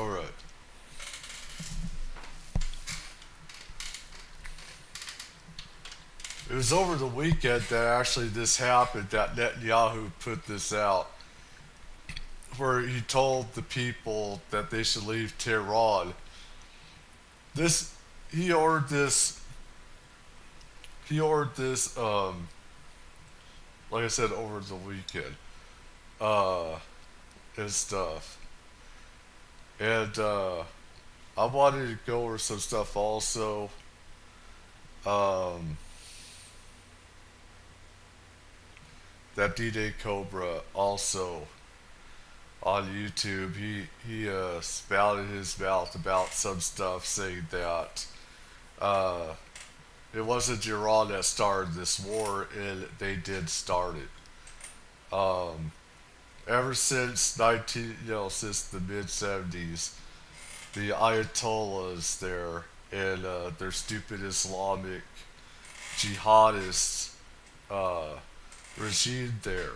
All right. It was over the weekend that actually this happened, that Netanyahu put this out, where he told the people that they should leave Tehran. This, he ordered this, he ordered this, like I said, over the weekend, uh, and stuff. And, I wanted to go over some stuff also. Um, that D-Day Cobra also on YouTube, he spouted his mouth about some stuff, saying that uh, it wasn't Iran that started this war, and they did start it. Ever since since the mid 70s, the Ayatollahs there and their stupid Islamic jihadist uh, regime there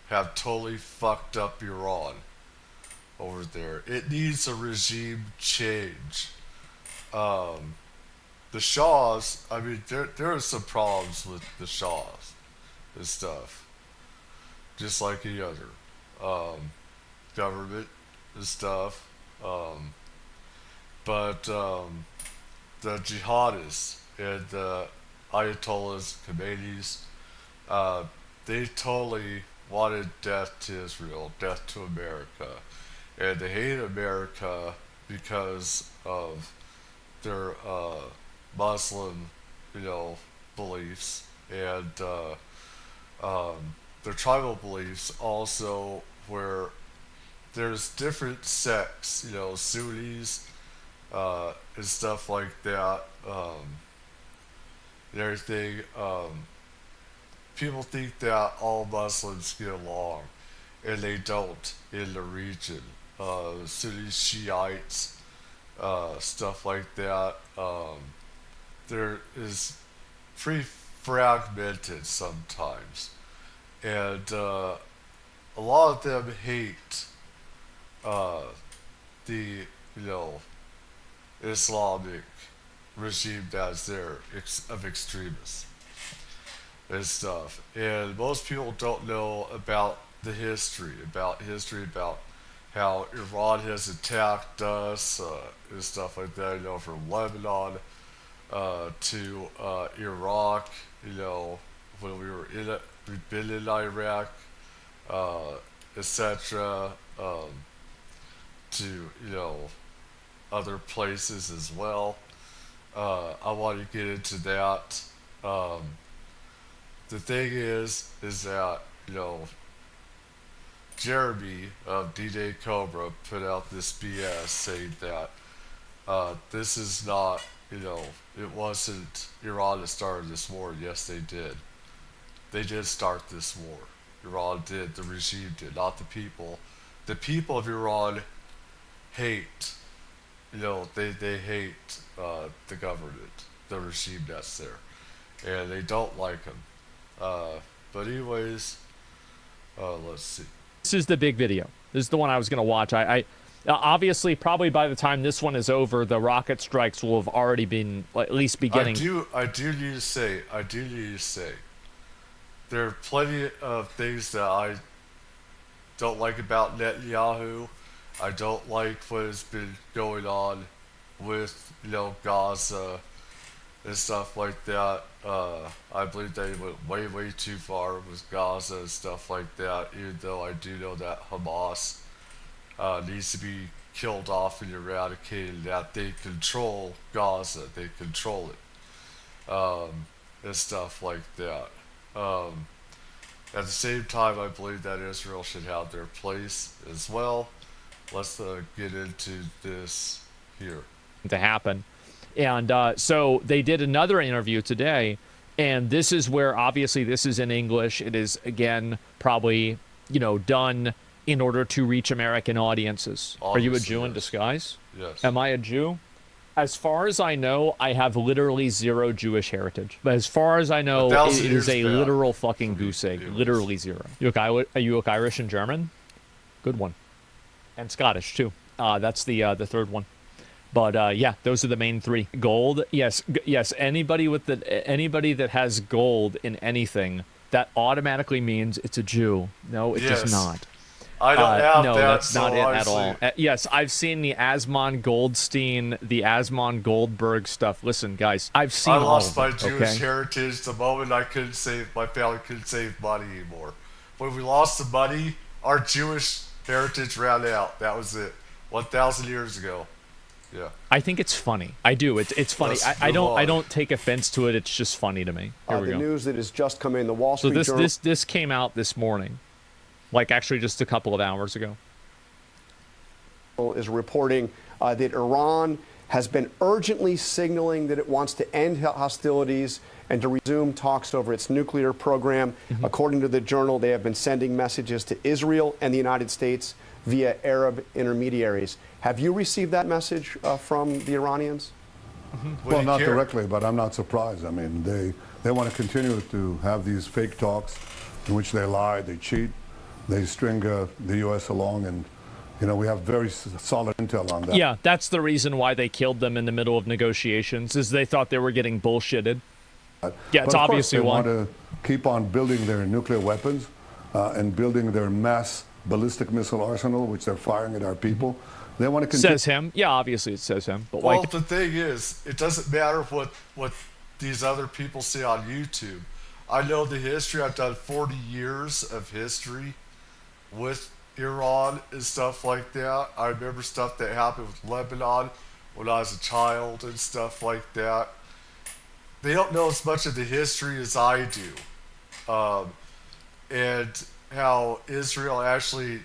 have totally fucked up Iran over there. It needs a regime change. Um, the Shahs, I mean, there are some problems with the Shahs and stuff, just like any other um, government and stuff. Um, but the jihadists and the Ayatollahs, Khomeinis, uh, they totally wanted death to Israel, death to America, and they hated America because of their Muslim, you know, beliefs and their tribal beliefs also, where there's different sects, you know, Sunnis and stuff like that, and everything. People think that all Muslims get along, and they don't in the region. Sunnis, Shiites, stuff like that. There is pretty fragmented sometimes, and a lot of them hate uh, the Islamic regime that's there of extremists and stuff. And most people don't know about the history about how Iran has attacked us and stuff like that. You know, from Lebanon to Iraq. You know, when we've been in Iraq, uh, etc. To other places as well. I want to get into that. Um, the thing is that Jeremy of D-Day Cobra put out this BS saying that this is not, it wasn't Iran that started this war. Yes, they did. They did start this war. Iran did. The regime did, not the people. The people of Iran hate, they hate the government, the regime that's there, and they don't like them. But anyways, let's see. This is the big video. This is the one I was going to watch. I obviously, probably by the time this one is over, the rocket strikes will have already been at least beginning. I do need to say, there are plenty of things that I don't like about Netanyahu. I don't like what has been going on with, Gaza and stuff like that. I believe they went way, way too far with Gaza and stuff like that, even though I do know that Hamas needs to be killed off and eradicated, that they control Gaza, they control it, and stuff like that. At the same time, I believe that Israel should have their place as well. Let's get into this here. To happen. And so they did another interview today, and this is where, obviously, this is in English. It is, again, probably, done in order to reach American audiences. Obviously, are you a Jew in disguise? Yes. Am I a Jew? As far as I know, I have literally zero Jewish heritage. But as far as I know, it is a literal fucking goose egg. Literally zero. Are you Irish and German? Good one. And Scottish, too. That's the third one. But yeah, those are the main three. Gold, yes, yes. Anybody that has gold in anything, that automatically means it's a Jew. No, it does Yes. not. I don't have No, that, that's not so it at obviously all. Yes, I've seen the Asmon Goldstein, the Asmon Goldberg stuff. Listen, guys, I've I seen all lost of my it. Jewish Okay. heritage the moment my family couldn't save money anymore. When we lost the money, our Jewish heritage ran out. That was it. 1,000 years ago. Yeah. I think it's funny. I do. It's funny. Let's I move don't I on. don't take offense to it. It's just funny to me. Here we The go. news that has just come in, the Wall So Street Journal this came out this morning, like actually just a couple of hours ago. is reporting that Iran has been urgently signaling that it wants to end hostilities and to resume talks over its nuclear program. According to the journal, they have been sending messages to Israel and the United States via Arab intermediaries. Have you received that message from the Iranians? Would Well, you not care? directly, but I'm not surprised. I mean, they want to continue to have these fake talks in which they lie, they cheat, they string the U.S. along, and we have very solid intel on that. Yeah, that's the reason why they killed them in the middle of negotiations, is they thought they were getting bullshitted. Yeah, But it's of course, obviously they why. want to keep on building their nuclear weapons and building their mass ballistic missile arsenal, which they're firing at our people. They want to continue. Says him. Yeah, obviously it says him. But Well, like, the thing is, it doesn't matter what these other people say on YouTube. I know the history. I've done 40 years of history with Iran and stuff like that. I remember stuff that happened with Lebanon when I was a child and stuff like that. They don't know as much of the history as I do. And how Israel actually,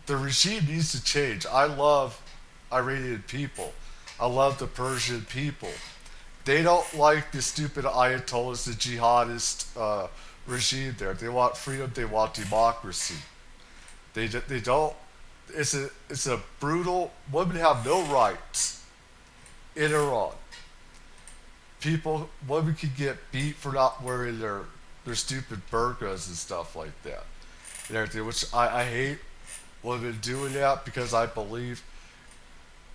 the regime needs to change. I love Iranian people. I love the Persian people. They don't like the stupid Ayatollahs, the jihadist regime there. They want freedom. They want democracy. They don't. It's a brutal. Women have no rights in Iran. Women can get beat for not wearing their stupid burqas and stuff like that and everything. Which I hate women doing that because I believe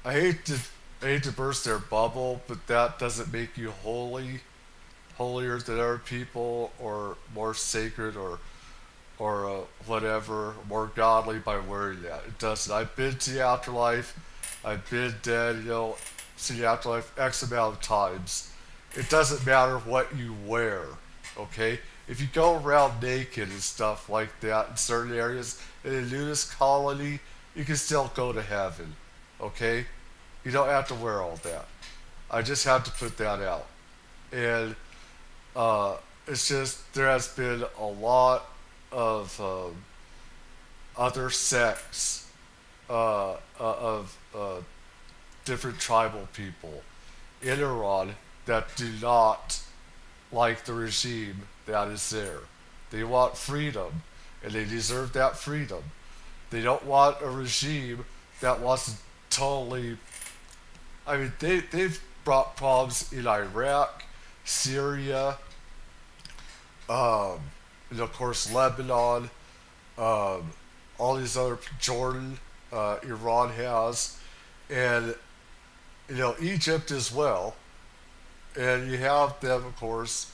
I hate to burst their bubble, but that doesn't make you holier than other people, or more sacred, or whatever, more godly by wearing that. It doesn't. I've been to the afterlife. I've been dead, to the afterlife X amount of times. It doesn't matter what you wear, okay? If you go around naked and stuff like that in certain areas in a nudist colony, you can still go to heaven, okay? You don't have to wear all that. I just have to put that out. And it's just, there has been a lot of other sects of different tribal people in Iran that do not like the regime that is there. They want freedom, and they deserve that freedom. They don't want a regime that wants to totally. I mean, they've brought problems in Iraq, Syria, and of course Lebanon, all these other Jordan, Iran has, and Egypt as well. And you have them, of course,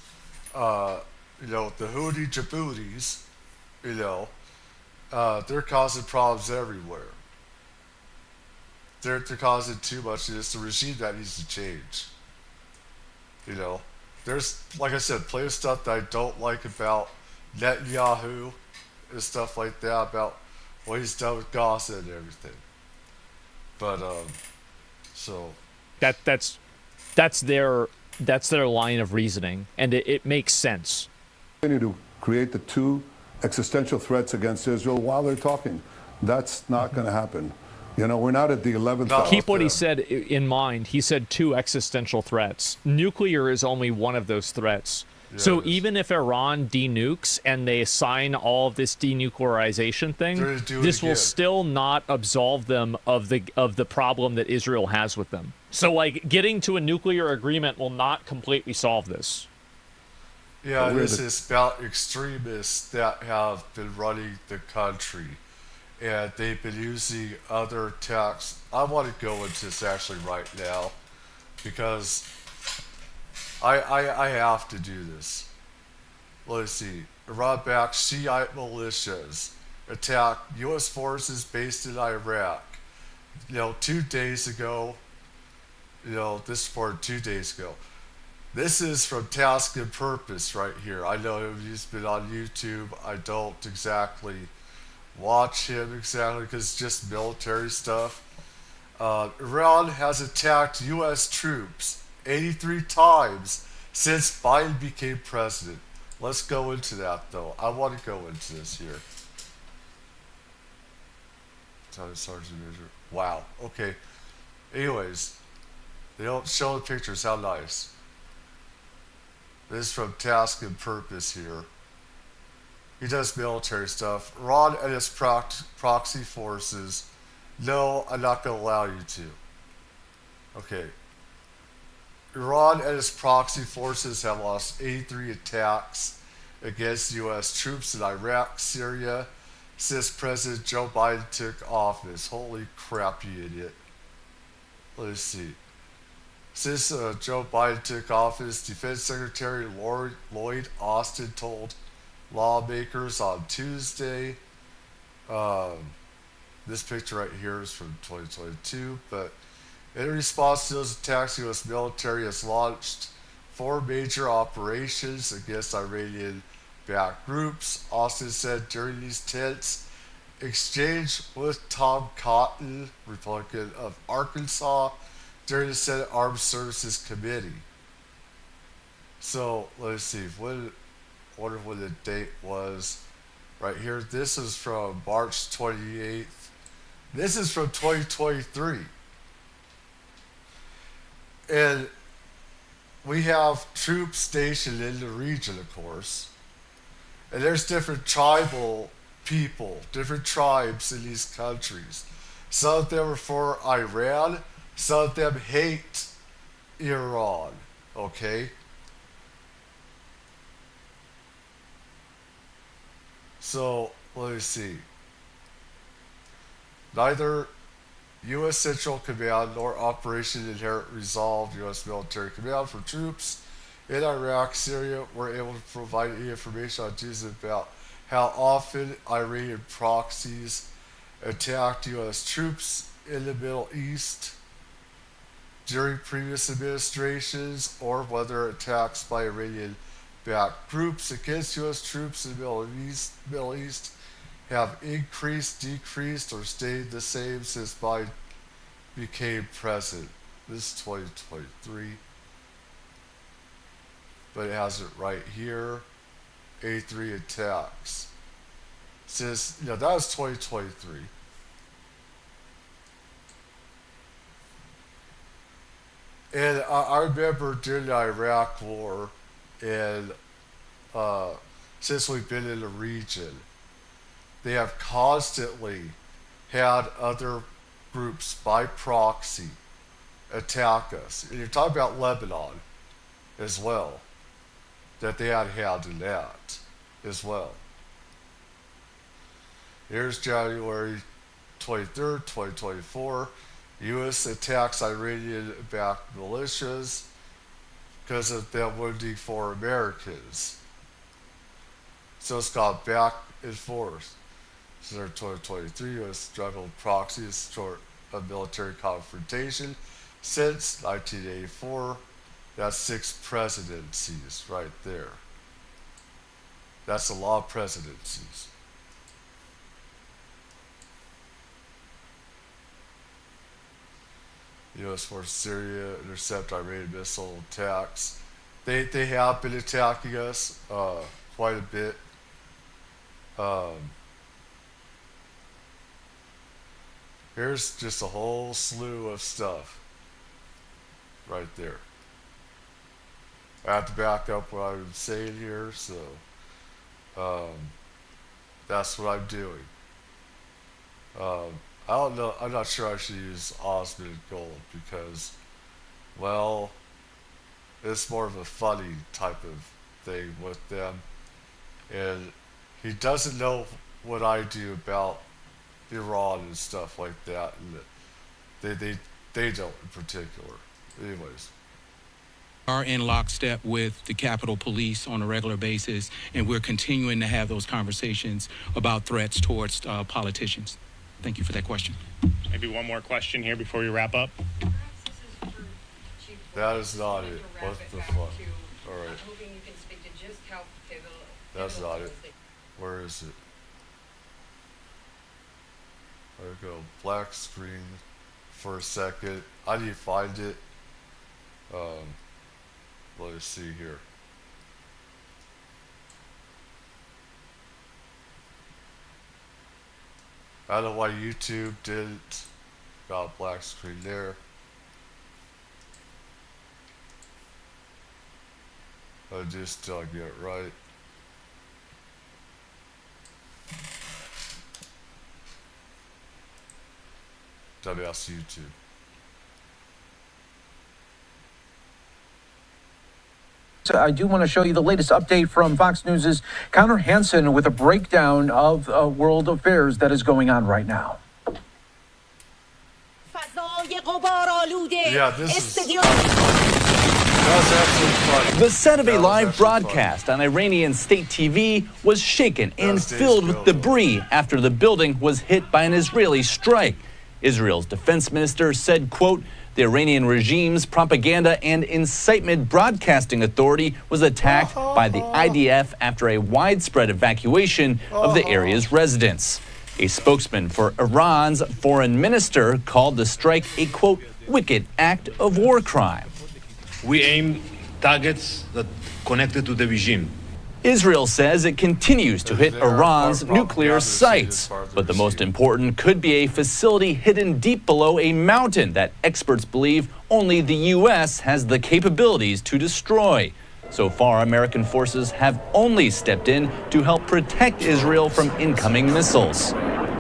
the Houthi Djiboutis, they're causing problems everywhere. They're causing too much. It's the regime that needs to change. There's, like I said, plenty of stuff that I don't like about Netanyahu and stuff like that, about what he's done with Gaza and everything. But so that's their line of reasoning, and it makes sense. Continue to create the two existential threats against Israel while they're talking. That's not going to happen. We're not at the 11th hour. Keep what he said in mind. He said two existential threats. Nuclear is only one of those threats. So even if Iran denukes and they sign all of this denuclearization thing, this will still not absolve them of the problem that Israel has with them. So, like, getting to a nuclear agreement will not completely solve this. Yeah, this is about extremists that have been running the country. and they've been using other attacks. I want to go into this actually right now because I have to do this. Let's see. Iran-backed Shiite militias attack U.S. forces based in Iraq. 2 days ago. This for 2 days ago. This is from Task and Purpose right here. I know he's been on YouTube. I don't exactly watch him exactly because it's just military stuff. Iran has attacked U.S. troops 83 times since Biden became president. Let's go into that though. I want to go into this here. Sergeant Major. Wow. Okay. Anyways, they don't show the pictures. How nice. This is from Task and Purpose here. He does military stuff. Iran and his proxy forces. No, I'm not going to allow you to. Okay. Iran and its proxy forces have lost 83 attacks against U.S. troops in Iraq, Syria, since President Joe Biden took office. Holy crap, you idiot. Let's see. Since Joe Biden took office, Defense Secretary Lloyd Austin told lawmakers on Tuesday. This picture right here is from 2022, but in response to those attacks, the U.S. military has launched 4 major operations against Iranian-backed groups. Austin said during these tense exchange with Tom Cotton, Republican of Arkansas, during the Senate Armed Services Committee. So let's see. Wonder when the date was. Right here. This is from March 28th. This is from 2023. And we have troops stationed in the region, of course. And there's different tribal people, different tribes in these countries. Some of them are for Iran. Some of them hate Iran. Okay? So, let me see. Neither U.S. Central Command nor Operation Inherent Resolve, U.S. military command for troops in Iraq, Syria, were able to provide any information on Tuesday about how often Iranian proxies attacked U.S. troops in the Middle East during previous administrations, or whether attacks by Iranian-backed groups against U.S. troops in the Middle East have increased, decreased, or stayed the same since Biden became president. This is 2023. But it has it right here. A3 attacks. Since, that was 2023. And I remember during the Iraq War, and since we've been in the region, they have constantly had other groups by proxy attack us. And you're talking about Lebanon as well, that they had in that as well. Here's January 23rd, 2024. U.S. attacks Iranian-backed militias because of them wounding 4 Americans. So it's gone back and forth. Since 2023, U.S. struggled proxies short of military confrontation since 1984. That's 6 presidencies right there. That's a lot of presidencies. U.S. forces Syria intercept Iranian missile attacks. They have been attacking us quite a bit. Here's just a whole slew of stuff right there. I have to back up what I'm saying here, so that's what I'm doing. I don't know. I'm not sure I should use Osmond Gold because, well, it's more of a funny type of thing with them, and he doesn't know what I do about Iran and stuff like that, and they don't in particular. Anyways. Are in lockstep with the Capitol Police on a regular basis, and we're continuing to have those conversations about threats towards politicians. Thank you for that question. Maybe one more question here before we wrap up. That is not it. What the fuck? All right. I'm hoping you can speak to just how pivotal. That's not it. Where is it? There we go. Black screen for a second. I need to find it. Let's see here. I don't know why YouTube didn't. Got a black screen there. I just get it right. WS YouTube. So I do want to show you the latest update from Fox News' Connor Hansen with a breakdown of world affairs that is going on right now. Yeah, this is that was absolutely funny. The set of a That was live actually broadcast on Iranian state TV was shaken and That filled with stays debris after the building was hit by an Israeli strike. Israel's defense minister said, quote, the Iranian regime's propaganda and incitement broadcasting authority was attacked by the IDF after a widespread evacuation of the area's residents. A spokesman for Iran's foreign minister called the strike a, quote, wicked act of war crime. We aim targets that connected to the regime. Israel says it continues to hit There are Iran's propaganda nuclear seeds sites, farther but the most east. important could be a facility hidden deep below a mountain that experts believe only the U.S. has the capabilities to destroy. So far, American forces have only stepped in to help protect Israel from incoming missiles.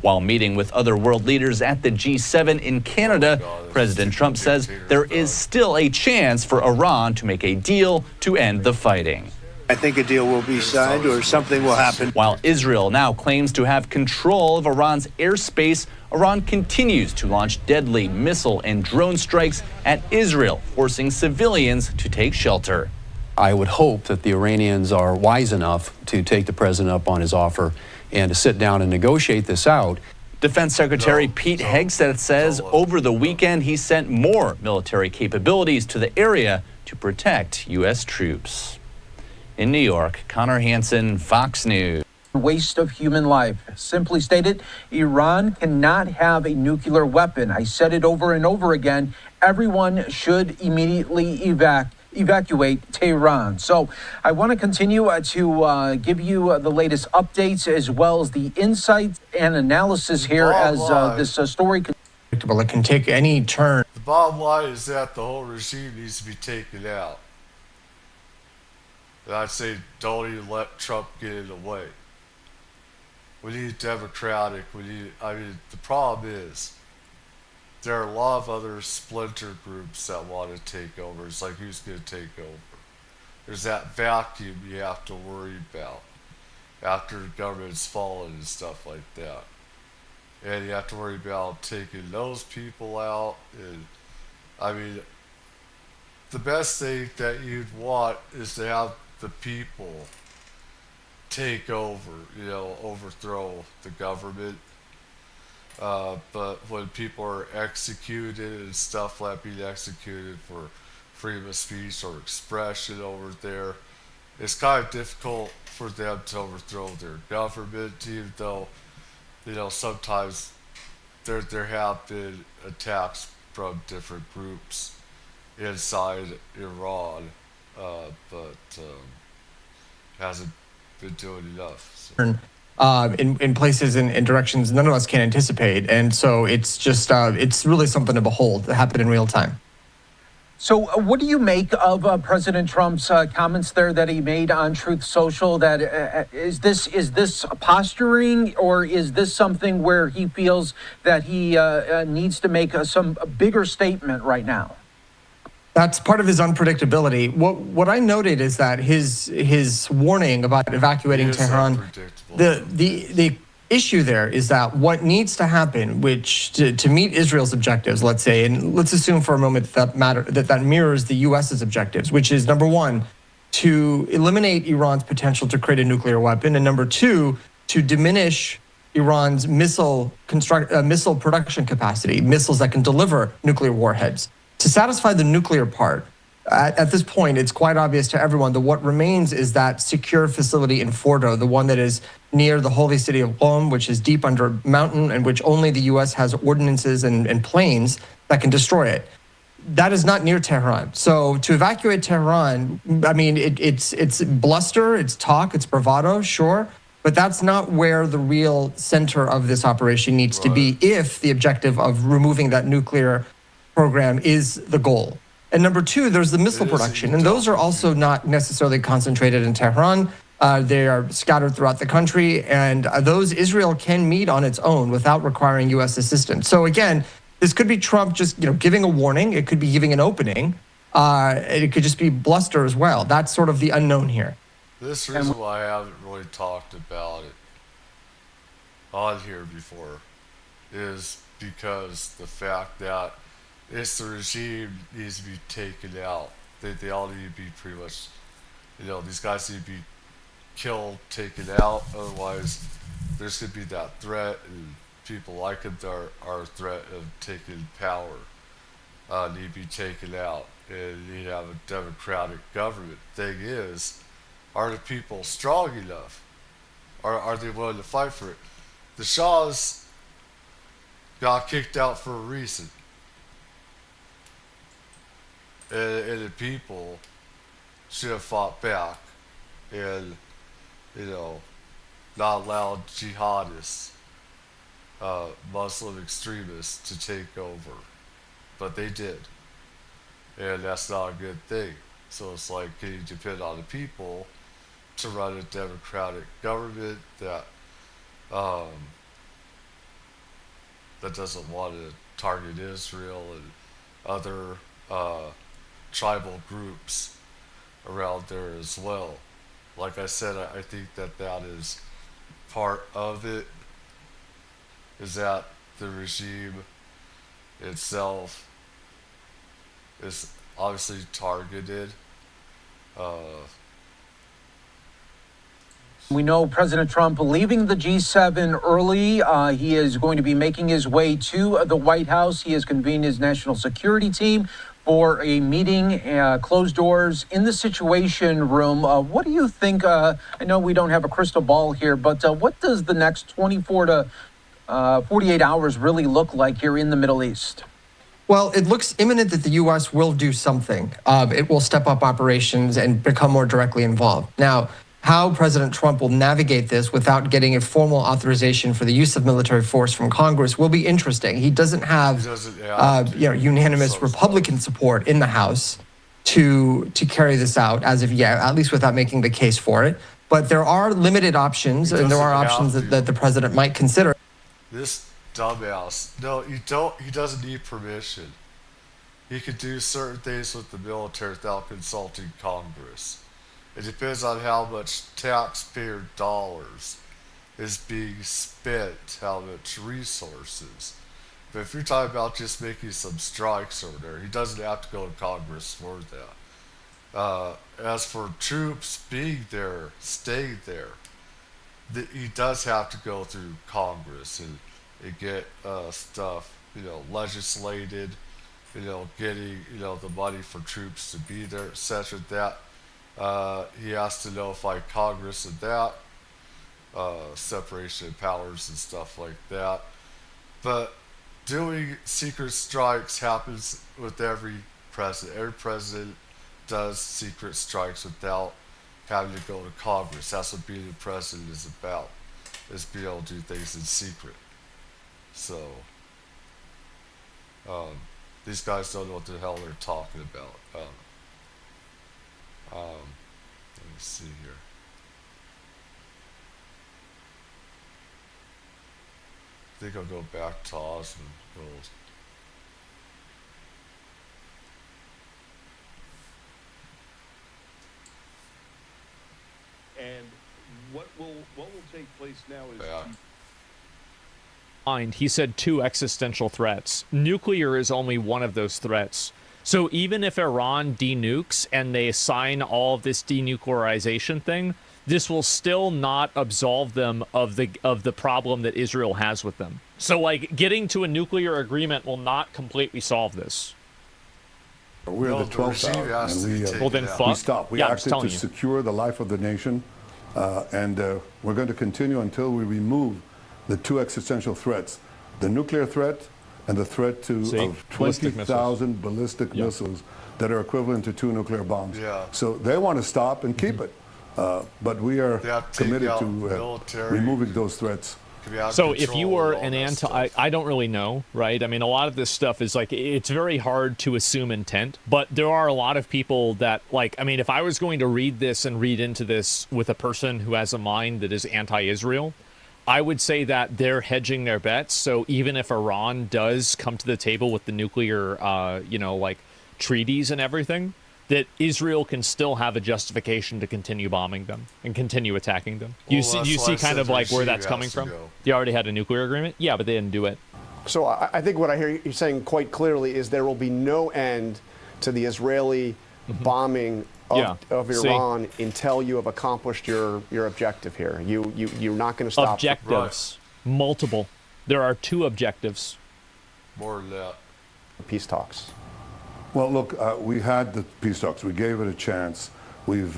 While meeting with other world leaders at the G7 in Canada, President Trump says there is still a chance for Iran to make a deal to end the fighting. I think a deal will be signed or something will happen. While Israel now claims to have control of Iran's airspace, Iran continues to launch deadly missile and drone strikes at Israel, forcing civilians to take shelter. I would hope that the Iranians are wise enough to take the president up on his offer and to sit down and negotiate this out. Defense Secretary Pete Hegseth says over the weekend he sent more military capabilities to the area to protect U.S. troops. In New York, Connor Hansen, Fox News. Waste of human life. Simply stated, Iran cannot have a nuclear weapon. I said it over and over again. Everyone should immediately evacuate Tehran. So I want to continue to give you the latest updates as well as the insights and analysis here as this story. It can take any turn. The bottom line is that the whole regime needs to be taken out. And I'd say don't even let Trump get in the way. We need democratic. The problem is there are a lot of other splinter groups that want to take over. It's like, who's going to take over? There's that vacuum you have to worry about after the government's fallen and stuff like that. And you have to worry about taking those people out. And the best thing that you'd want is to have the people take over, overthrow the government. But when people are executed and stuff like being executed for freedom of speech or expression over there, it's kind of difficult for them to overthrow their government, even though, sometimes there have been attacks from different groups inside Iran, but hasn't been doing enough. So. In places and directions none of us can anticipate. And so it's just, it's really something to behold that happened in real time. So what do you make of President Trump's comments there that he made on Truth Social? That is this posturing, or is this something where he feels that he needs to make some bigger statement right now? That's part of his unpredictability. What I noted is that his warning about evacuating Tehran, the issue there is that what needs to happen, which to meet Israel's objectives, let's say, and let's assume for a moment that mirrors the U.S.'s objectives, which is number one, to eliminate Iran's potential to create a nuclear weapon, and number two, to diminish Iran's missile production capacity, missiles that can deliver nuclear warheads. To satisfy the nuclear part, at this point, it's quite obvious to everyone that what remains is that secure facility in Fordo, the one that is near the holy city of Qom, which is deep under a mountain and which only the U.S. has ordinances and planes that can destroy it. That is not near Tehran. So to evacuate Tehran, I mean, it's bluster, it's talk, it's bravado, sure, but that's not where the real center of this operation needs to be if the objective of removing that nuclear program is the goal. And number two, there's the missile production, and those are also not necessarily concentrated in Tehran. They are scattered throughout the country, and those Israel can meet on its own without requiring U.S. assistance. So again, this could be Trump just giving a warning. It could be giving an opening. It could just be bluster as well. That's sort of the unknown here. This reason why I haven't really talked about it on here before is because the fact that it's the regime needs to be taken out. They all need to be pretty much, these guys need to be killed, taken out. Otherwise, there's going to be that threat, and people like them are a threat of taking power. Need to be taken out, and you need to have a democratic government. Thing is, are the people strong enough? Are they willing to fight for it? The Shahs got kicked out for a reason. And the people should have fought back and, not allowed jihadists, Muslim extremists to take over. But they did. And that's not a good thing. So it's like, can you depend on the people to run a democratic government that doesn't want to target Israel and other tribal groups around there as well? Like I said, I think that is part of it, is that the regime itself is obviously targeted. We know President Trump leaving the G7 early. He is going to be making his way to the White House. He has convened his national security team for a meeting, closed doors in the Situation Room. What do you think? I know we don't have a crystal ball here, but what does the next 24 to 48 hours really look like here in the Middle East? Well, it looks imminent that the U.S. will do something. It will step up operations and become more directly involved. Now, how President Trump will navigate this without getting a formal authorization for the use of military force from Congress will be interesting. He doesn't have, unanimous Republican support in the House to carry this out as of yet, at least without making the case for it. But there are limited options, and there are options that the president might consider. This dumbass. No, you don't. He doesn't need permission. He could do certain things with the military without consulting Congress. It depends on how much taxpayer dollars is being spent, how much resources. But if you're talking about just making some strikes over there, he doesn't have to go to Congress for that. As for troops being there, staying there, he does have to go through Congress and get stuff, legislated, getting, the money for troops to be there, etc. That he has to notify Congress of that, separation of powers and stuff like that. But doing secret strikes happens with every president. Every president does secret strikes without having to go to Congress. That's what being a president is about, is being able to do things in secret. So, these guys don't know what the hell they're talking about. Let me see here. I think I'll go back to Osmond. And what will take place now is mind, he said 2 existential threats. Nuclear is only one of those threats. So even if Iran denukes and they sign all of this denuclearization thing, this will still not absolve them of the problem that Israel has with them. So like getting to a nuclear agreement will not completely solve this. We're the 12th hour, and we stopped. We acted to secure the life of the nation, and we're going to continue until we remove the 2 existential threats: the nuclear threat and the threat of 20,000 ballistic missiles that are equivalent to 2 nuclear bombs. Yeah. So they want to stop and keep it, but we are committed to removing those threats. So if you were an I don't really know, right? I mean, a lot of this stuff is like, it's very hard to assume intent, but there are a lot of people that like, I mean, if I was going to read this and read into this with a person who has a mind that is anti-Israel, I would say that they're hedging their bets. So even if Iran does come to the table with the nuclear, like treaties and everything, that Israel can still have a justification to continue bombing them and continue attacking them. You see kind of like where that's coming from? They already had a nuclear agreement? Yeah, but they didn't do it. So I think what I hear you saying quite clearly is there will be no end to the Israeli bombing of Iran until you have accomplished your objective here. You're not going to stop. Objectives. Right. Multiple. There are 2 objectives. More than that. Peace talks. Well, look, we had the peace talks. We gave it a chance. We've,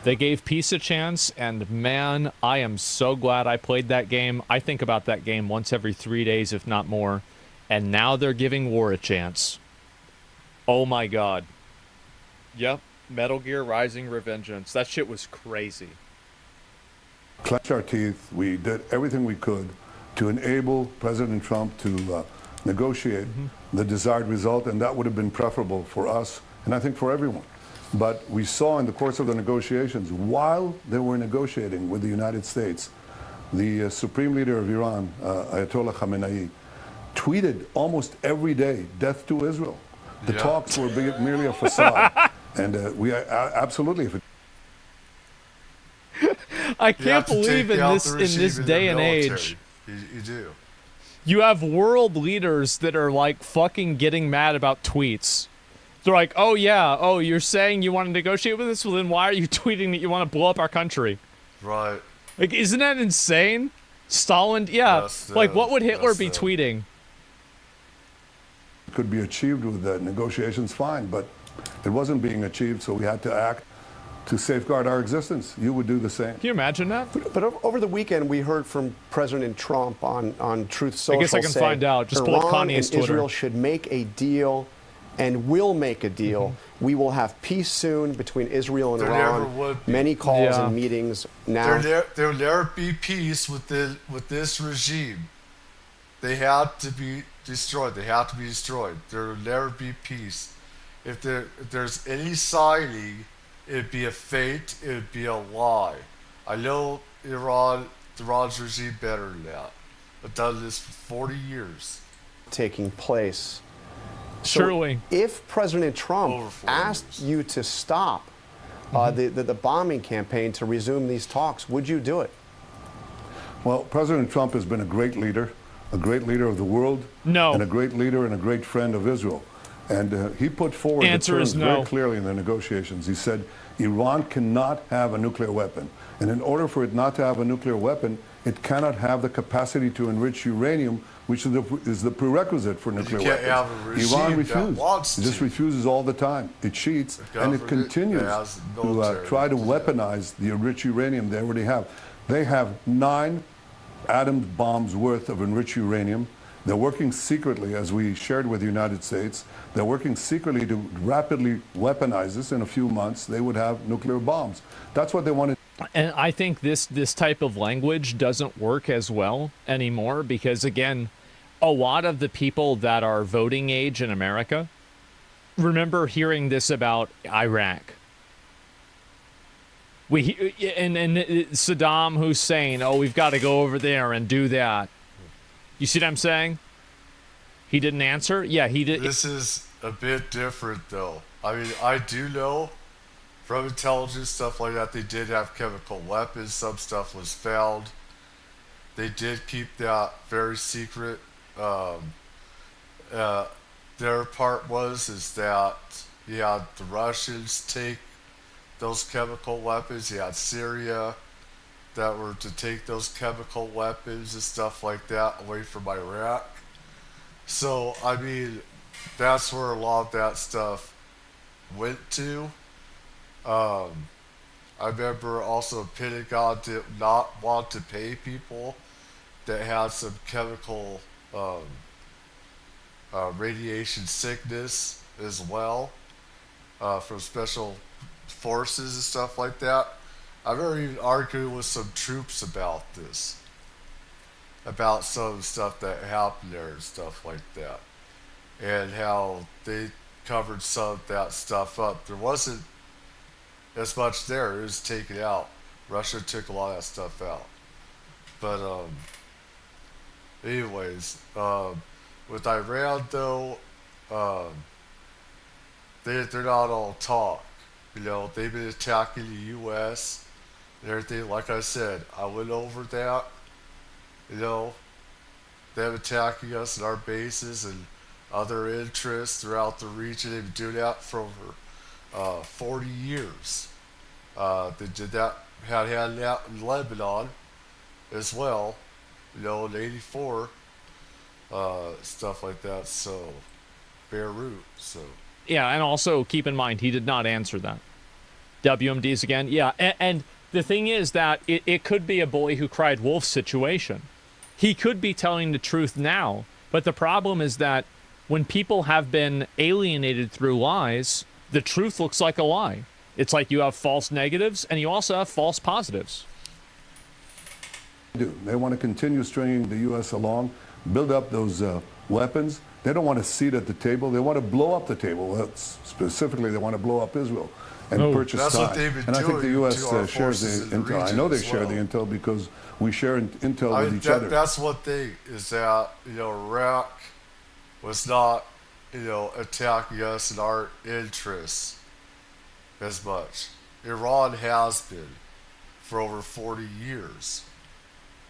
They gave peace a chance, and man, I am so glad I played that game. I think about that game once every 3 days, if not more. And now they're giving war a chance. Oh my god. Yep. Metal Gear Rising Revengeance. That shit was crazy. Clenched our teeth. We did everything we could to enable President Trump to negotiate the desired result, and that would have been preferable for us and I think for everyone. But we saw in the course of the negotiations, while they were negotiating with the United States, the supreme leader of Iran, Ayatollah Khamenei, tweeted almost every day, "Death to Israel." The talks were merely a facade. And we absolutely. I can't believe in this day and age. You do. You have world leaders that are like fucking getting mad about tweets. They're like, oh yeah, oh, you're saying you want to negotiate with us? Well, then why are you tweeting that you want to blow up our country? Right. Like, isn't that insane? Stalin, yeah. Like, what would Hitler be tweeting? Could be achieved with the negotiations, fine, but it wasn't being achieved, so we had to act to safeguard our existence. You would do the same. Can you imagine that? But over the weekend, we heard from President Trump on Truth Social. I guess I can find out. Just pull up Kanye's Twitter. Israel should make a deal and will make a deal. We will have peace soon between Israel and Iran. Never would be. Many calls and meetings now. There will never be peace with this regime. They have to be destroyed. They have to be destroyed. There will never be peace. If there's any signing, it'd be a fake. It'd be a lie. I know Iran's regime better than that. I've done this for 40 years. Taking place. Surely. So if President Trump asked you to stop the bombing campaign to resume these talks, would you do it? Well, President Trump has been a great leader of the world, and a great leader and a great friend of Israel. And he put forward the terms very clearly in the negotiations. He said, Iran cannot have a nuclear weapon. And in order for it not to have a nuclear weapon, it cannot have the capacity to enrich uranium, which is the prerequisite for nuclear weapons. Iran refuses. It just refuses all the time. It cheats, and it continues to try to weaponize the enriched uranium they already have. They have 9 atom bombs worth of enriched uranium. They're working secretly, as we shared with the United States. They're working secretly to rapidly weaponize this. In a few months, they would have nuclear bombs. That's what they wanted. And I think this type of language doesn't work as well anymore because, again, a lot of the people that are voting age in America remember hearing this about Iraq. And Saddam Hussein, oh, we've got to go over there and do that. You see what I'm saying? He didn't answer? Yeah, he did. This is a bit different, though. I mean, I do know from intelligence, stuff like that, they did have chemical weapons. Some stuff was found. they did keep that very secret. Um, uh, their part is that you had the Russians take those chemical weapons. You had Syria that were to take those chemical weapons and stuff like that away from Iraq. So, I mean, that's where a lot of that stuff went to. Um, I remember also Pentagon did not want to pay people that had some chemical radiation sickness as well from special forces and stuff like that. I remember even arguing with some troops about this, about some of the stuff that happened there and stuff like that, and how they covered some of that stuff up. There wasn't as much there; it was taken out. Russia took a lot of that stuff out. But anyways, with Iran though, um, they're not all talk. You know, they've been attacking the U.S. and everything. Like I said, I went over that. You know, them attacking us and our bases and other interests throughout the region. They've been doing that for over 40 years. They did that, had that in Lebanon as well, you know, in '84, stuff like that. So, Beirut. So. Yeah, and also keep in mind he did not answer that. WMDs again, yeah, and the thing is that it could be a boy who cried wolf situation. He could be telling the truth now, but the problem is that when people have been alienated through lies, the truth looks like a lie. It's like you have false negatives and you also have false positives. They want to continue stringing the U.S. along, build up those weapons. They don't want a seat at the table. They want to blow up the table. Specifically, they want to blow up Israel and purchase that's time. what they've been and I think the doing U.S. to our shares forces the in the intel. I region know they as share the well. intel because we share intel I with mean, each other. that's one thing is that, you know, Iraq was not, you know, attacking us in our interests as much. Iran has been for over 40 years.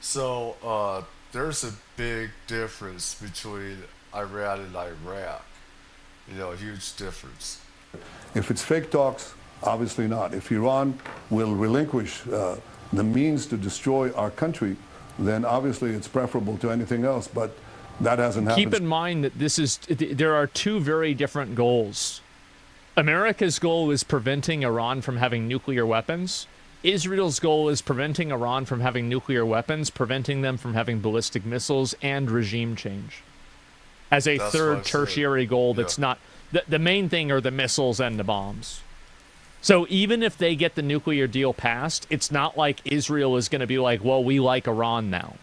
So there's a big difference between Iran and Iraq. You know, a huge difference. If it's fake talks, obviously not. If Iran will relinquish the means to destroy our country, then obviously it's preferable to anything else. But that hasn't happened. Keep in mind that there are two very different goals. America's goal is preventing Iran from having nuclear weapons. Israel's goal is preventing Iran from having nuclear weapons, preventing them from having ballistic missiles and regime change. As a third tertiary goal that's not... The main thing are the missiles and the bombs. So even if they get the nuclear deal passed, it's not like Israel is going to be like, well, we like Iran now.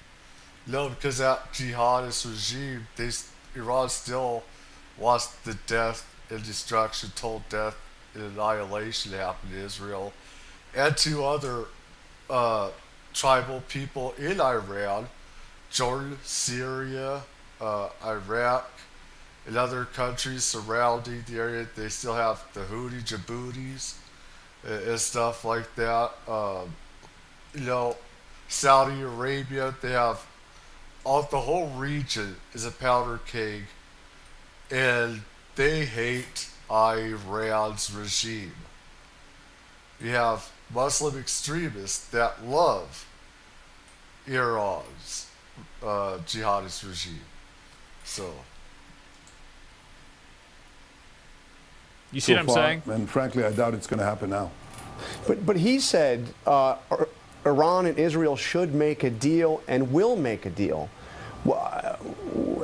No, because that jihadist regime, Iran still wants the death and destruction, total death and annihilation to happen to Israel and to other tribal people in Iran, Jordan, Syria, Iraq, and other countries surrounding the area. They still have the Houthi Djiboutis and stuff like that. You know, Saudi Arabia, they have the whole region is a powder keg, and they hate Iran's regime. You have Muslim extremists that love Iran's jihadist regime. So, you see what I'm saying? And frankly, I doubt it's going to happen now. But he said Iran and Israel should make a deal and will make a deal.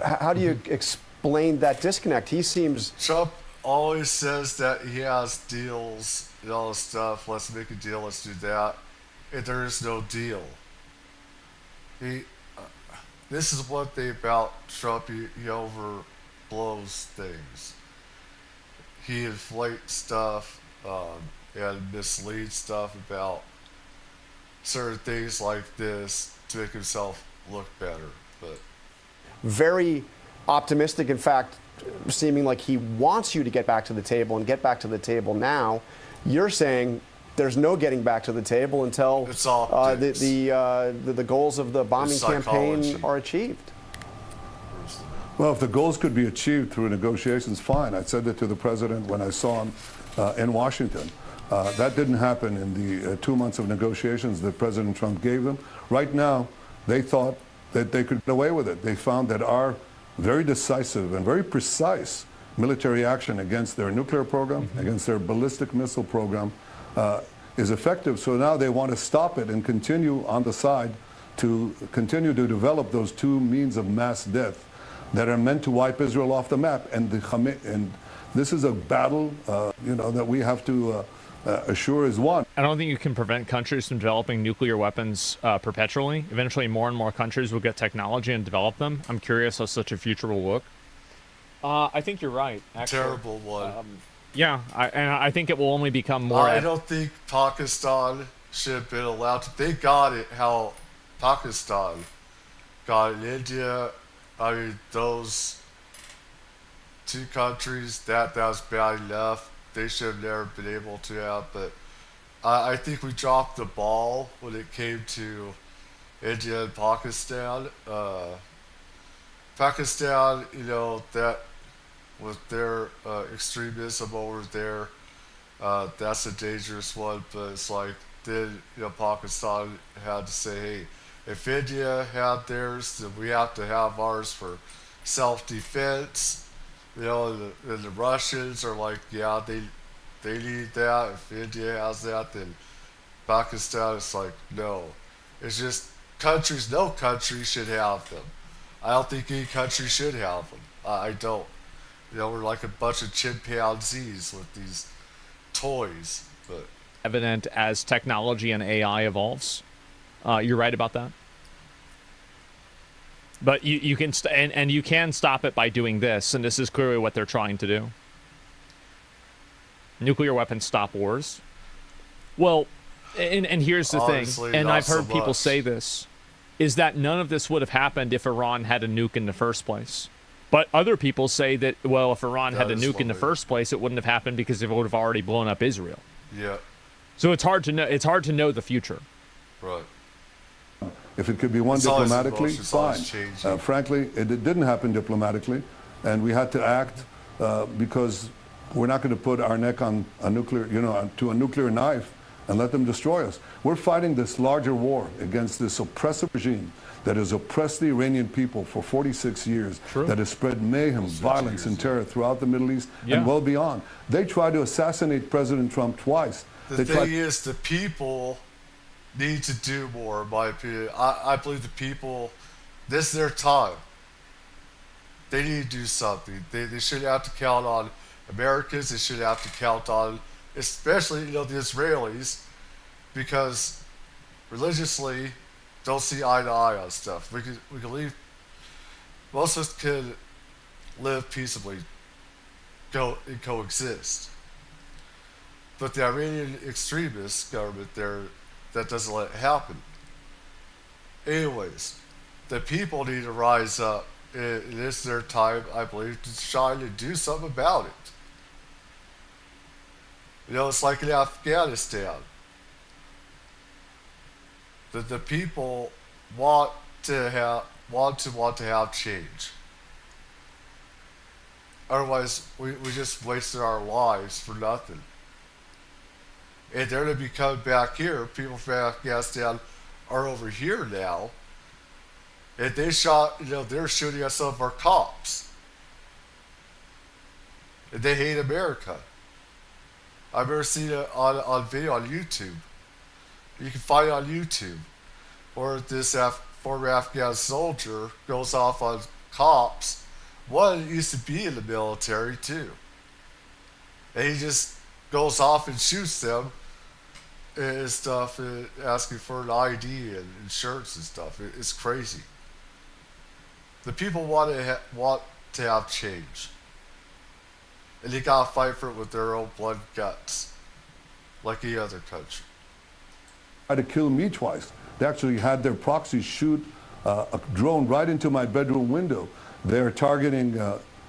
How do you explain that disconnect? He seems... Trump always says that he has deals and all this stuff. Let's make a deal. Let's do that. And there is no deal. This is one thing about Trump. He overblows things. He inflates stuff and misleads stuff about certain things like this to make himself look better. But very optimistic, in fact, seeming like he wants you to get back to the table and get back to the table now. You're saying there's no getting back to the table until It's optics. the goals of the bombing It's campaign psychology. are achieved. Well, if the goals could be achieved through negotiations, fine. I said that to the president when I saw him in Washington. That didn't happen in the 2 months of negotiations that President Trump gave them. Right now, they thought that they could get away with it. They found that our very decisive and very precise military action against their nuclear program, against their ballistic missile program, is effective. So now they want to stop it and continue on the side to continue to develop those two means of mass death that are meant to wipe Israel off the map. And this is a battle, that we have to assure is won. I don't think you can prevent countries from developing nuclear weapons perpetually. Eventually, more and more countries will get technology and develop them. I'm curious how such a future will look. I think you're right. Actually. Terrible one. Yeah, I think it will only become more. I don't think Pakistan should have been allowed to. They got it how Pakistan got it. India, I mean, those two countries, that was bad enough. They should have never been able to have, but I think we dropped the ball when it came to India and Pakistan. Pakistan, that with their extremism over there, that's a dangerous one, but it's like, then, Pakistan had to say, hey, if India had theirs, then we have to have ours for self-defense. And the Russians are like, yeah, they need that. If India has that, then Pakistan is like, no. It's just countries, no country should have them. I don't think any country should have them. I don't. We're like a bunch of chimpanzees with these toys. But evident as technology and AI evolves. You're right about that. But you can and you can stop it by doing this, and this is clearly what they're trying to do. Nuclear weapons stop wars. Well, and here's the honestly, thing, and not I've heard so people much. say this, is that none of this would have happened if Iran had a nuke in the first place. But other people say that, well, if Iran had a That is nuke in the what first place, it wouldn't have happened because it would have already blown up Israel. yeah, So it's hard to know. It's hard to know the future. right. If it could be won It's always diplomatically, emotions, fine. always changing. Frankly, it didn't happen diplomatically, and we had to act because we're not going to put our neck on a nuclear, to a nuclear knife and let them destroy us. We're fighting this larger war against this oppressive regime that has oppressed the Iranian people for 46 years, that has spread mayhem, violence, and terror throughout the Middle East and well beyond. They tried to assassinate President Trump twice. The thing is, the people need to do more, in my opinion. I believe the people, this is their time. They need to do something. They shouldn't have to count on Americans. They shouldn't have to count on, especially, the Israelis, because religiously don't see eye to eye on stuff. We can leave, most of us can live peaceably, and coexist. But the Iranian extremist government there, that doesn't let it happen. Anyways, the people need to rise up. It is their time, I believe, to shine and do something about it. It's like in Afghanistan. The people want to have change. Otherwise, we just wasted our lives for nothing. And they're going to be coming back here. People from Afghanistan are over here now. And they they're shooting at some of our cops. And they hate America. I've never seen it on video on YouTube. You can find it on YouTube. Or this former Afghan soldier goes off on cops. One used to be in the military too. And he just goes off and shoots them and stuff, and asking for an ID and insurance and stuff. It's crazy. The people want to have change, and they gotta fight for it with their own blood and guts, like any other country. Tried to kill me twice. They actually had their proxies shoot a drone right into my bedroom window. They're targeting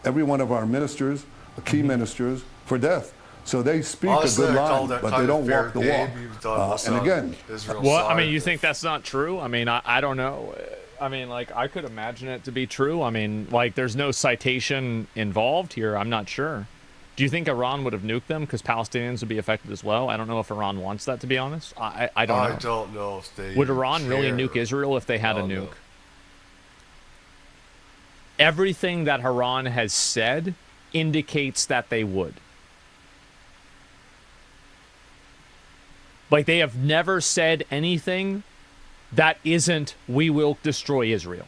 every one of our ministers, key ministers, for death. So they speak Honestly, a good I call line, that but kind they of don't fair walk the game, walk. even though I was And on again, Israel's Well, I side. mean, you think that's not true? I mean, I don't know. I mean, like, I could imagine it to be true. I mean, like, there's no citation involved here. I'm not sure. Do you think Iran would have nuked them because Palestinians would be affected as well? I don't know if Iran wants that, to be honest. I don't know. I don't know if they Would Iran really care. nuke Israel if they had a Oh, nuke? no. Everything that Iran has said indicates that they would. Like, they have never said anything that isn't, we will destroy Israel.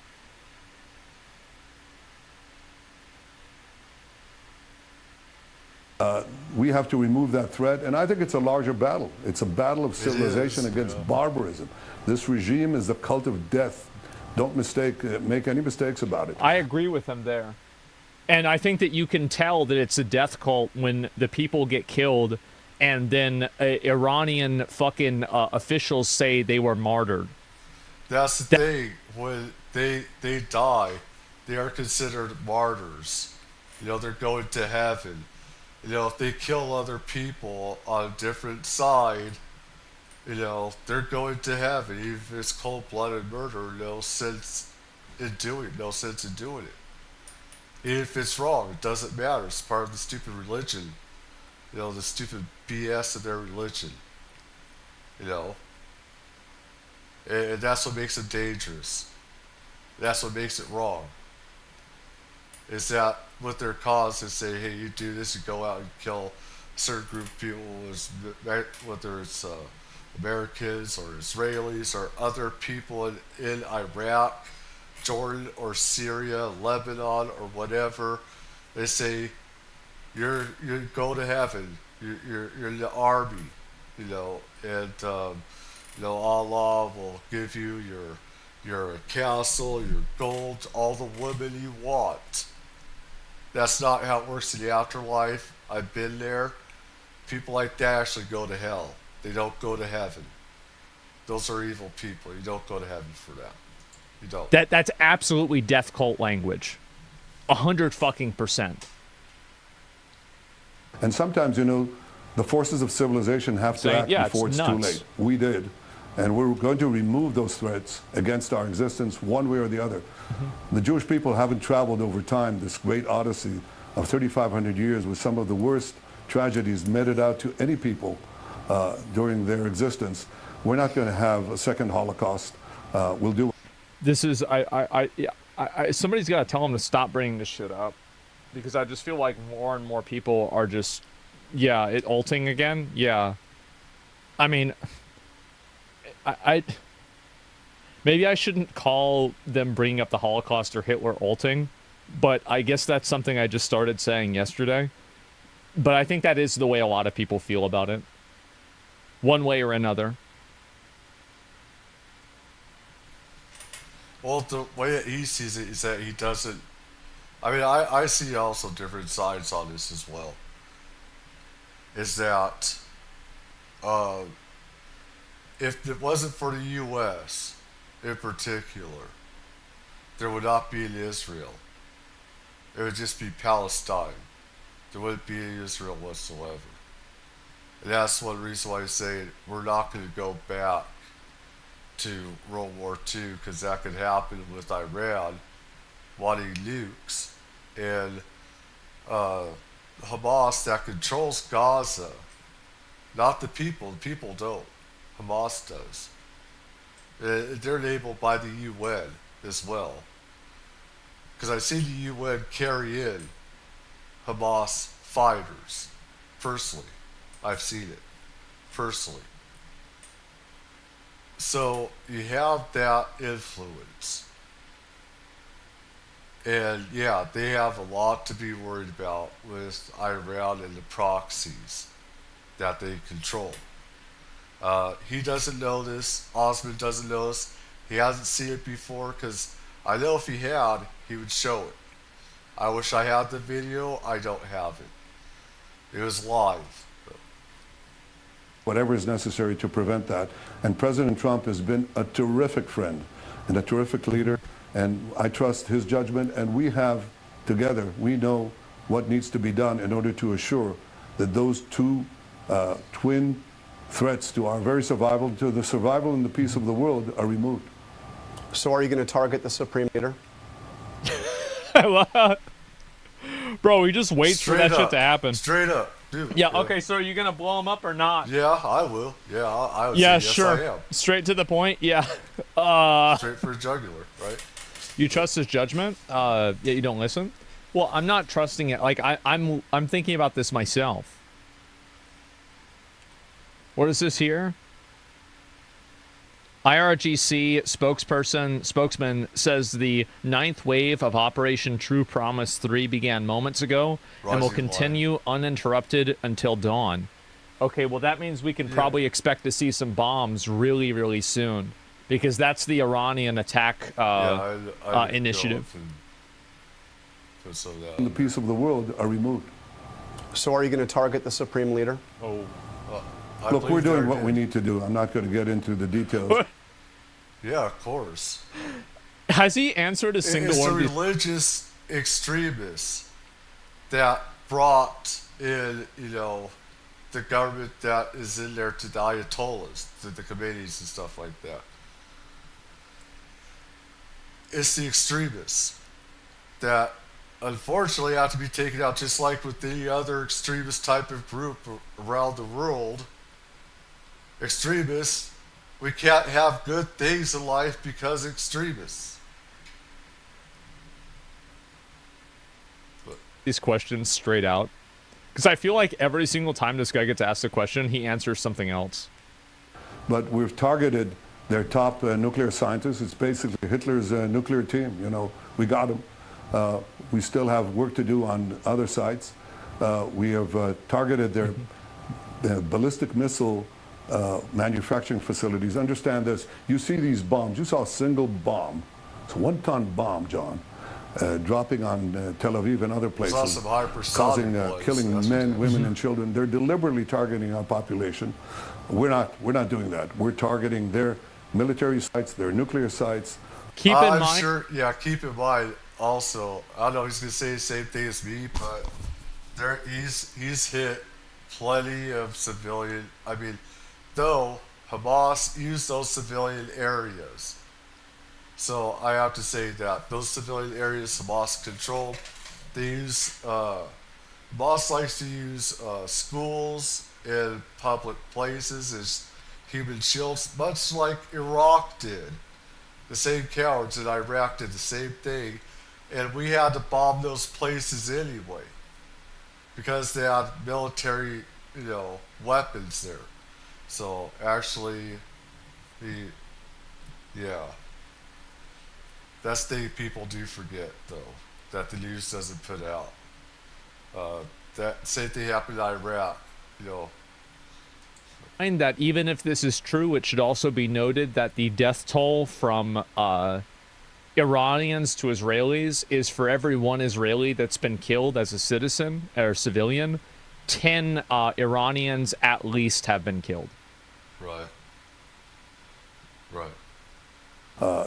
We have to remove that threat, and I think it's a larger battle. It's a battle of civilization against barbarism. This regime is the cult of death. Don't make any mistakes about it. I agree with him there. And I think that you can tell that it's a death cult when the people get killed and then Iranian fucking officials say they were martyred. That's the thing. When they die, they are considered martyrs. You know, they're going to heaven. You know, if they kill other people on a different side, you know, they're going to heaven. Even if it's cold-blooded murder, no sense in doing it. Even if it's wrong, it doesn't matter. It's part of the stupid religion. You know, the stupid BS of their religion. You know? And that's what makes it dangerous. That's what makes it wrong. Is that with their cause, they say, hey, you do this, you go out and kill a certain group of people, whether it's Americans or Israelis or other people in Iraq, Jordan or Syria, Lebanon or whatever. They say, you go to heaven. You're in the army, you know, and you know, Allah will give you your castle, your gold, all the women you want. That's not how it works in the afterlife. I've been there. People like that actually go to hell. They don't go to heaven. Those are evil people. You don't go to heaven for that. You don't. That's absolutely death cult language. 100%. And sometimes, you know, the forces of civilization have to act before it's too late. We did. And we're going to remove those threats against our existence one way or the other. The Jewish people haven't traveled over time this great odyssey of 3,500 years with some of the worst tragedies meted out to any people during their existence. We're not going to have a second Holocaust. We'll do. This is somebody's got to tell them to stop bringing this shit up, because I just feel like more and more people are just ulting again. Yeah, I mean, I maybe I shouldn't call them bringing up the Holocaust or Hitler ulting, but I guess that's something I just started saying yesterday. But I think that is the way a lot of people feel about it, one way or another. Well, the way that he sees it is that he doesn't. I mean, I see also different sides on this as well. Is that if it wasn't for the U.S. in particular, there would not be an Israel. It would just be Palestine. There wouldn't be any Israel whatsoever. And that's one reason why I say we're not going to go back to World War II, because that could happen with Iran wanting nukes, and Hamas that controls Gaza, not the people. The people don't. Hamas does. They're enabled by the UN as well, because I've seen the UN carry in Hamas fighters personally. I've seen it personally. So you have that influence. And yeah, they have a lot to be worried about with Iran and the proxies that they control. He doesn't know this. Osman doesn't know this. He hasn't seen it before, because I know if he had, he would show it. I wish I had the video. I don't have it. It was live. Whatever is necessary to prevent that. And President Trump has been a terrific friend and a terrific leader, and I trust his judgment, and we have together, we know what needs to be done in order to assure that those two twin threats to our very survival, to the survival and the peace of the world, are removed. So are you going to target the Supreme Leader? Bro, he just waits for that shit to happen. Straight up, dude. Yeah, okay, so are you gonna blow him up or not? Yeah, I will. Yeah, I would Yeah, say yes, sure. I am. Straight to the point. Yeah. Straight for a jugular, right? You trust his judgment? Yet you don't listen? Well, I'm not trusting it. Like I'm thinking about this myself. What is this here? IRGC spokesman says the 9th wave of Operation True Promise 3 began moments ago and will continue uninterrupted until dawn. Okay, well that means we can probably expect to see some bombs really, really soon, because that's the Iranian attack initiative. And the peace of the world are removed. So are you going to target the Supreme Leader? Look, we're doing what we need to do. I'm not going to get into the details. Yeah, of course. Has he answered a single one? It's the religious extremists that brought in, the government that is in there to the Ayatollahs, to the committees and stuff like that. It's the extremists that unfortunately have to be taken out, just like with any other extremist type of group around the world. Extremists, we can't have good things in life because extremists. These questions straight out, because I feel like every single time this guy gets asked a question, he answers something else. But we've targeted their top nuclear scientists. It's basically Hitler's nuclear team. We got them. We still have work to do on other sites. We have targeted their ballistic missile manufacturing facilities. Understand this. You see these bombs. You saw a single bomb. It's a 1-ton bomb, John, dropping on Tel Aviv and other places, causing, killing men, women, and children. They're deliberately targeting our population. We're not doing that. We're targeting their military sites, their nuclear sites. Keep in mind. Sure, yeah, keep in mind also, I don't know he's going to say the same thing as me, but he's hit plenty of civilian, though Hamas used those civilian areas. So I have to say that those civilian areas Hamas controlled, Hamas likes to use schools and public places as human shields, much like Iraq did. The same cowards in Iraq did the same thing, and we had to bomb those places anyway because they had military, weapons there. So actually, that's the people do forget though, that the news doesn't put out. That same thing happened in Iraq, And that even if this is true, it should also be noted that the death toll from Iranians to Israelis is, for every one Israeli that's been killed as a citizen or civilian, 10 Iranians at least have been killed. Right.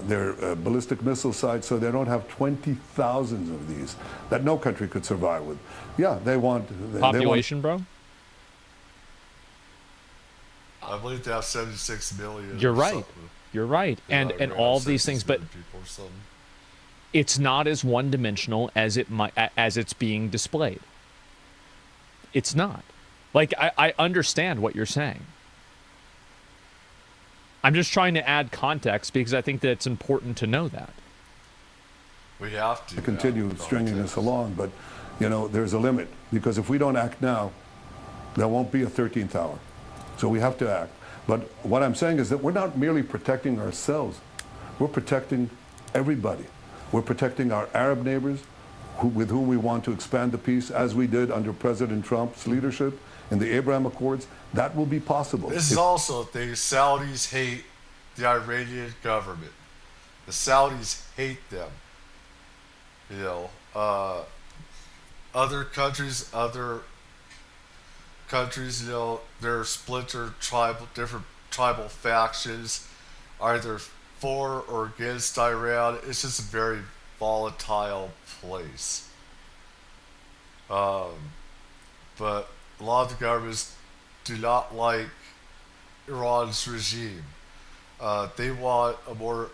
They're ballistic missile sites, so they don't have 20,000 of these that no country could survive with. Yeah, they want... Population, bro? I believe they have 76 million. You're right. You're right. And all of these things, but it's not as one-dimensional as it's being displayed. It's not. Like, I understand what you're saying. I'm just trying to add context because I think that it's important to know that. We have to continue stringing this along, but there's a limit, because if we don't act now, there won't be a 13th hour. So we have to act. But what I'm saying is that we're not merely protecting ourselves. We're protecting everybody. We're protecting our Arab neighbors with whom we want to expand the peace, as we did under President Trump's leadership in the Abraham Accords. That will be possible. This is also a thing. Saudis hate the Iranian government. The Saudis hate them. Other countries, they're splintered different tribal factions, either for or against Iran. It's just a very volatile place. But a lot of the governments do not like Iran's regime. They want a more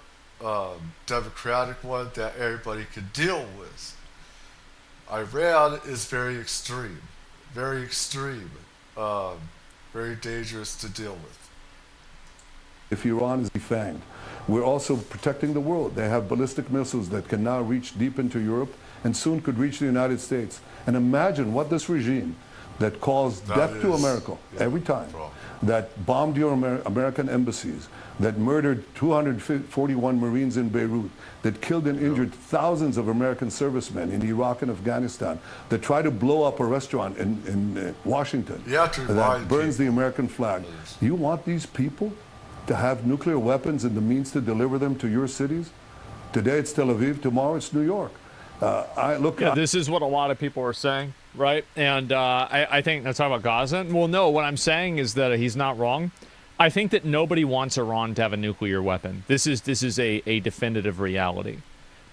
democratic one that everybody can deal with. Iran is very extreme, very dangerous to deal with. If Iran is defanged, we're also protecting the world. They have ballistic missiles that can now reach deep into Europe and soon could reach the United States. And imagine what this regime that caused death to America every time, that bombed your American embassies, that murdered 241 Marines in Beirut, that killed and injured thousands of American servicemen in Iraq and Afghanistan, that tried to blow up a restaurant in Washington, that burns the American flag. You want these people to have nuclear weapons and the means to deliver them to your cities? Today it's Tel Aviv, tomorrow it's New York. This is what a lot of people are saying, right? And I think that's talking about Gaza. Well, no, what I'm saying is that he's not wrong. I think that nobody wants Iran to have a nuclear weapon. This is a definitive reality.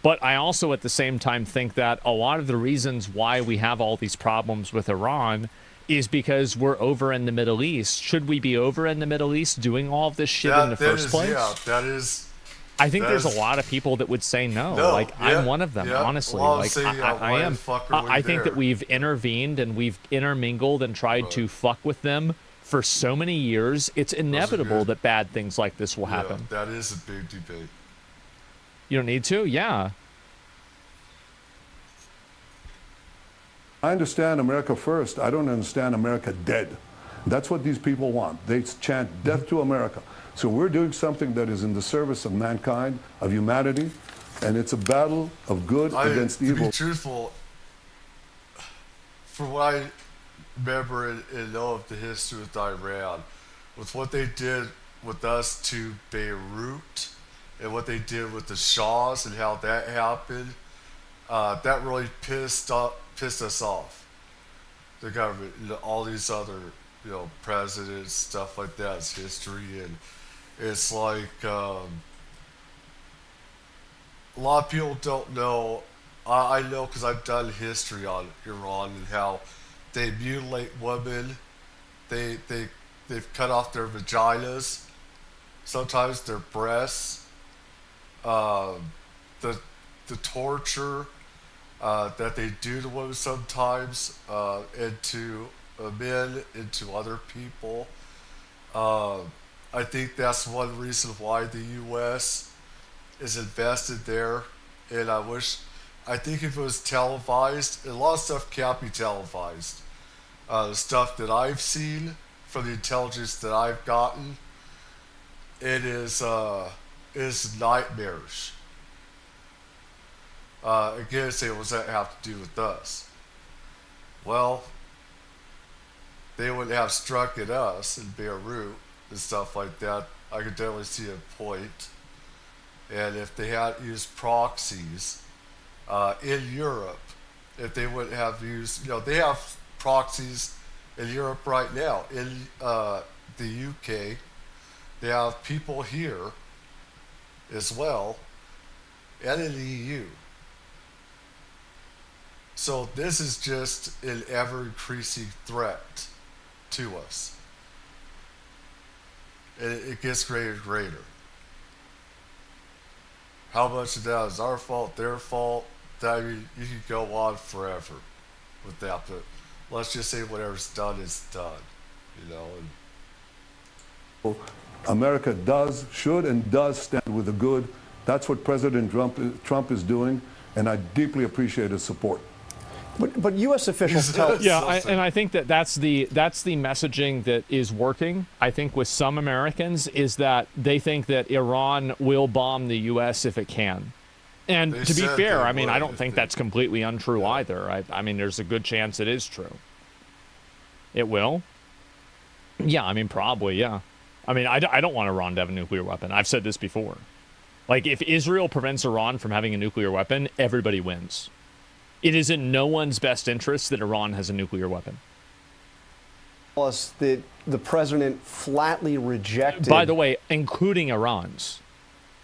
But I also at the same time think that a lot of the reasons why we have all these problems with Iran is because we're over in the Middle East. Should we be over in the Middle East doing all of this shit in the first place? Yeah, that is. I think there's a lot of people that would say no. I'm one of them, honestly. Well, I am. I think that we've intervened and we've intermingled and tried to fuck with them for so many years. It's inevitable that bad things like this will happen. That is a big debate. You don't need to? Yeah. I understand America first. I don't understand America dead. That's what these people want. They chant death to America. So we're doing something that is in the service of mankind, of humanity, and it's a battle of good against evil. To be truthful, from what I remember and know of the history with Iran, with what they did with us to Beirut and what they did with the Shahs and how that happened, that really pissed us off. The government, all these other, presidents, stuff like that. It's history, and it's like a lot of people don't know. I know because I've done history on Iran and how they mutilate women. They've cut off their vaginas, sometimes their breasts. The torture that they do to women sometimes, and to men, and to other people. I think that's one reason why the U.S. is invested there, and I think if it was televised, and a lot of stuff can't be televised. The stuff that I've seen from the intelligence that I've gotten, it is nightmarish. Again, say, what does that have to do with us? Well, they wouldn't have struck at us in Beirut and stuff like that. I could definitely see a point. And if they had used proxies in Europe, if they wouldn't have used, they have proxies in Europe right now. In the UK, they have people here as well, and in the EU. So this is just an ever-increasing threat to us. And it gets greater and greater. How much of that is our fault, their fault? I mean, you could go on forever with that, but let's just say whatever's done is done, And America should and does stand with the good. That's what President Trump is doing, and I deeply appreciate his support. But U.S. officials tell and I think that's the messaging that is working. I think with some Americans is that they think that Iran will bomb the U.S. if it can. And to be fair, I mean, I don't think that's completely untrue either. I mean, there's a good chance it is true. It will? Yeah, I mean, probably, yeah. I mean, I don't want Iran to have a nuclear weapon. I've said this before. Like, if Israel prevents Iran from having a nuclear weapon, everybody wins. It is in no one's best interest that Iran has a nuclear weapon. Plus, the president flatly rejected. By the way, including Iran's.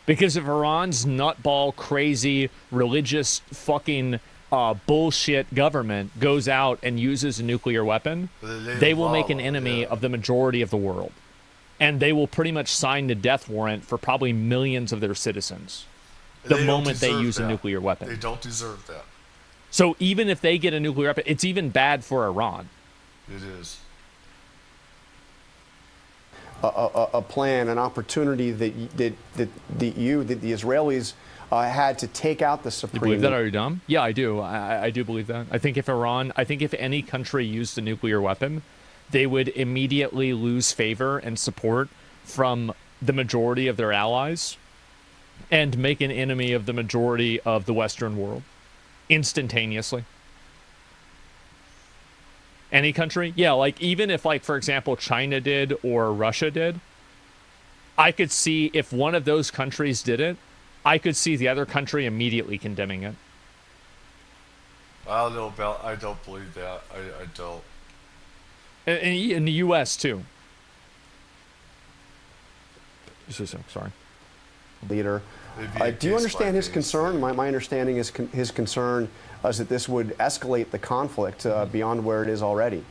Because if Iran's nutball, crazy, religious fucking bullshit government goes out and uses a nuclear weapon, they will make an enemy of the majority of the world. And they will pretty much sign the death warrant for probably millions of their citizens the moment they use a nuclear weapon. They don't deserve that. So even if they get a nuclear weapon, it's even bad for Iran. It is. A plan, an opportunity that the Israelis had to take out the Supreme. You believe that? Are you dumb? Yeah, I do. I do believe that. I think if any country used a nuclear weapon, they would immediately lose favor and support from the majority of their allies and make an enemy of the majority of the Western world instantaneously. Any country? Yeah, like even if, like, for example, China did or Russia did, I could see if one of those countries did it, I could see the other country immediately condemning it. I don't know about, I don't believe that. I don't. In the U.S. too. Sorry. Leader. Do you understand his concern? My understanding is his concern is that this would escalate the conflict beyond where it is already.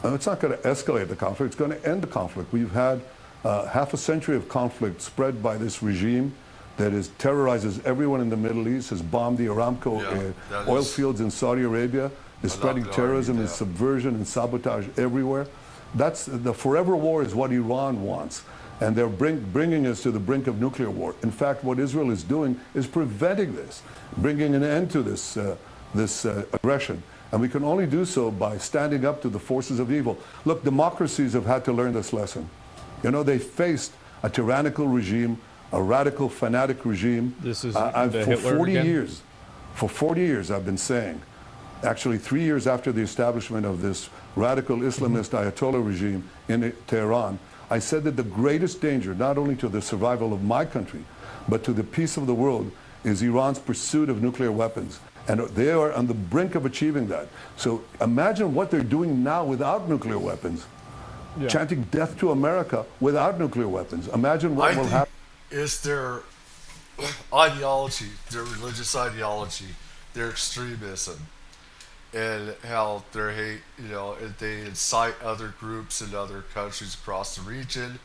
It's not going to escalate the conflict. It's going to end the conflict. We've had half a century of conflict spread by this regime that terrorizes everyone in the Middle East, has bombed the Aramco oil fields in Saudi Arabia, is spreading terrorism and subversion and sabotage everywhere. That's the forever war is what Iran wants. And they're bringing us to the brink of nuclear war. In fact, what Israel is doing is preventing this, bringing an end to this aggression. And we can only do so by standing up to the forces of evil. Look, democracies have had to learn this lesson. You know, they faced a tyrannical regime, a radical, fanatic regime. This is for 40 years. For 40 years, I've been saying, actually 3 years after the establishment of this radical Islamist Ayatollah regime in Tehran, I said that the greatest danger, not only to the survival of my country, but to the peace of the world, is Iran's pursuit of nuclear weapons. And they are on the brink of achieving that. So imagine what they're doing now without nuclear weapons. Yeah. Chanting death to America without nuclear weapons. Imagine what will happen. Is their ideology, their religious ideology, their extremism, and how their hate, you know, they incite other groups and other countries across the region,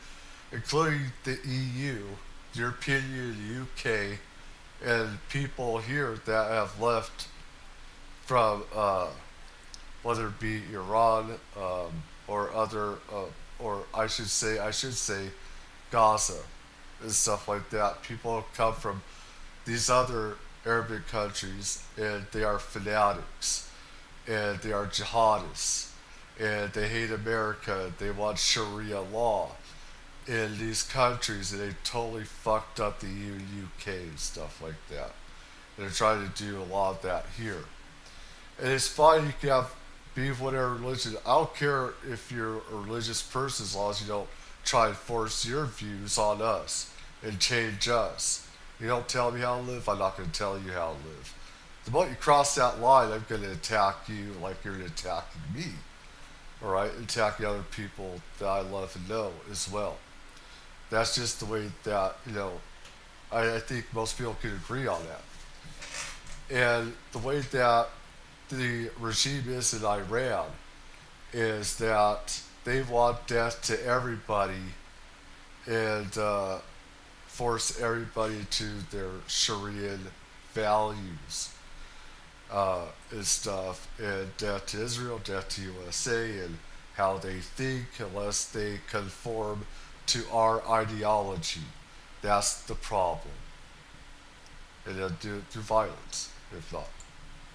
including the EU, the European Union, the UK, and people here that have left from, whether it be Iran or other, or I should say, Gaza and stuff like that. People have come from these other Arabic countries, and they are fanatics. And they are jihadists, and they hate America. They want Sharia law in these countries, and they totally fucked up the EU and UK and stuff like that. And they're trying to do a lot of that here. And it's fine, you can be of whatever religion. I don't care if you're a religious person as long as you don't try and force your views on us and change us. You don't tell me how to live, I'm not going to tell you how to live. The moment you cross that line, I'm going to attack you like you're attacking me. All right? Attacking other people that I love and know as well. That's just the way that, you know, I think most people can agree on that. And the way that the regime is in Iran is that they want death to everybody and force everybody to their Sharia values. And stuff, and death to Israel, death to USA, and how they think unless they conform to our ideology. That's the problem. And they'll do it through violence, if not.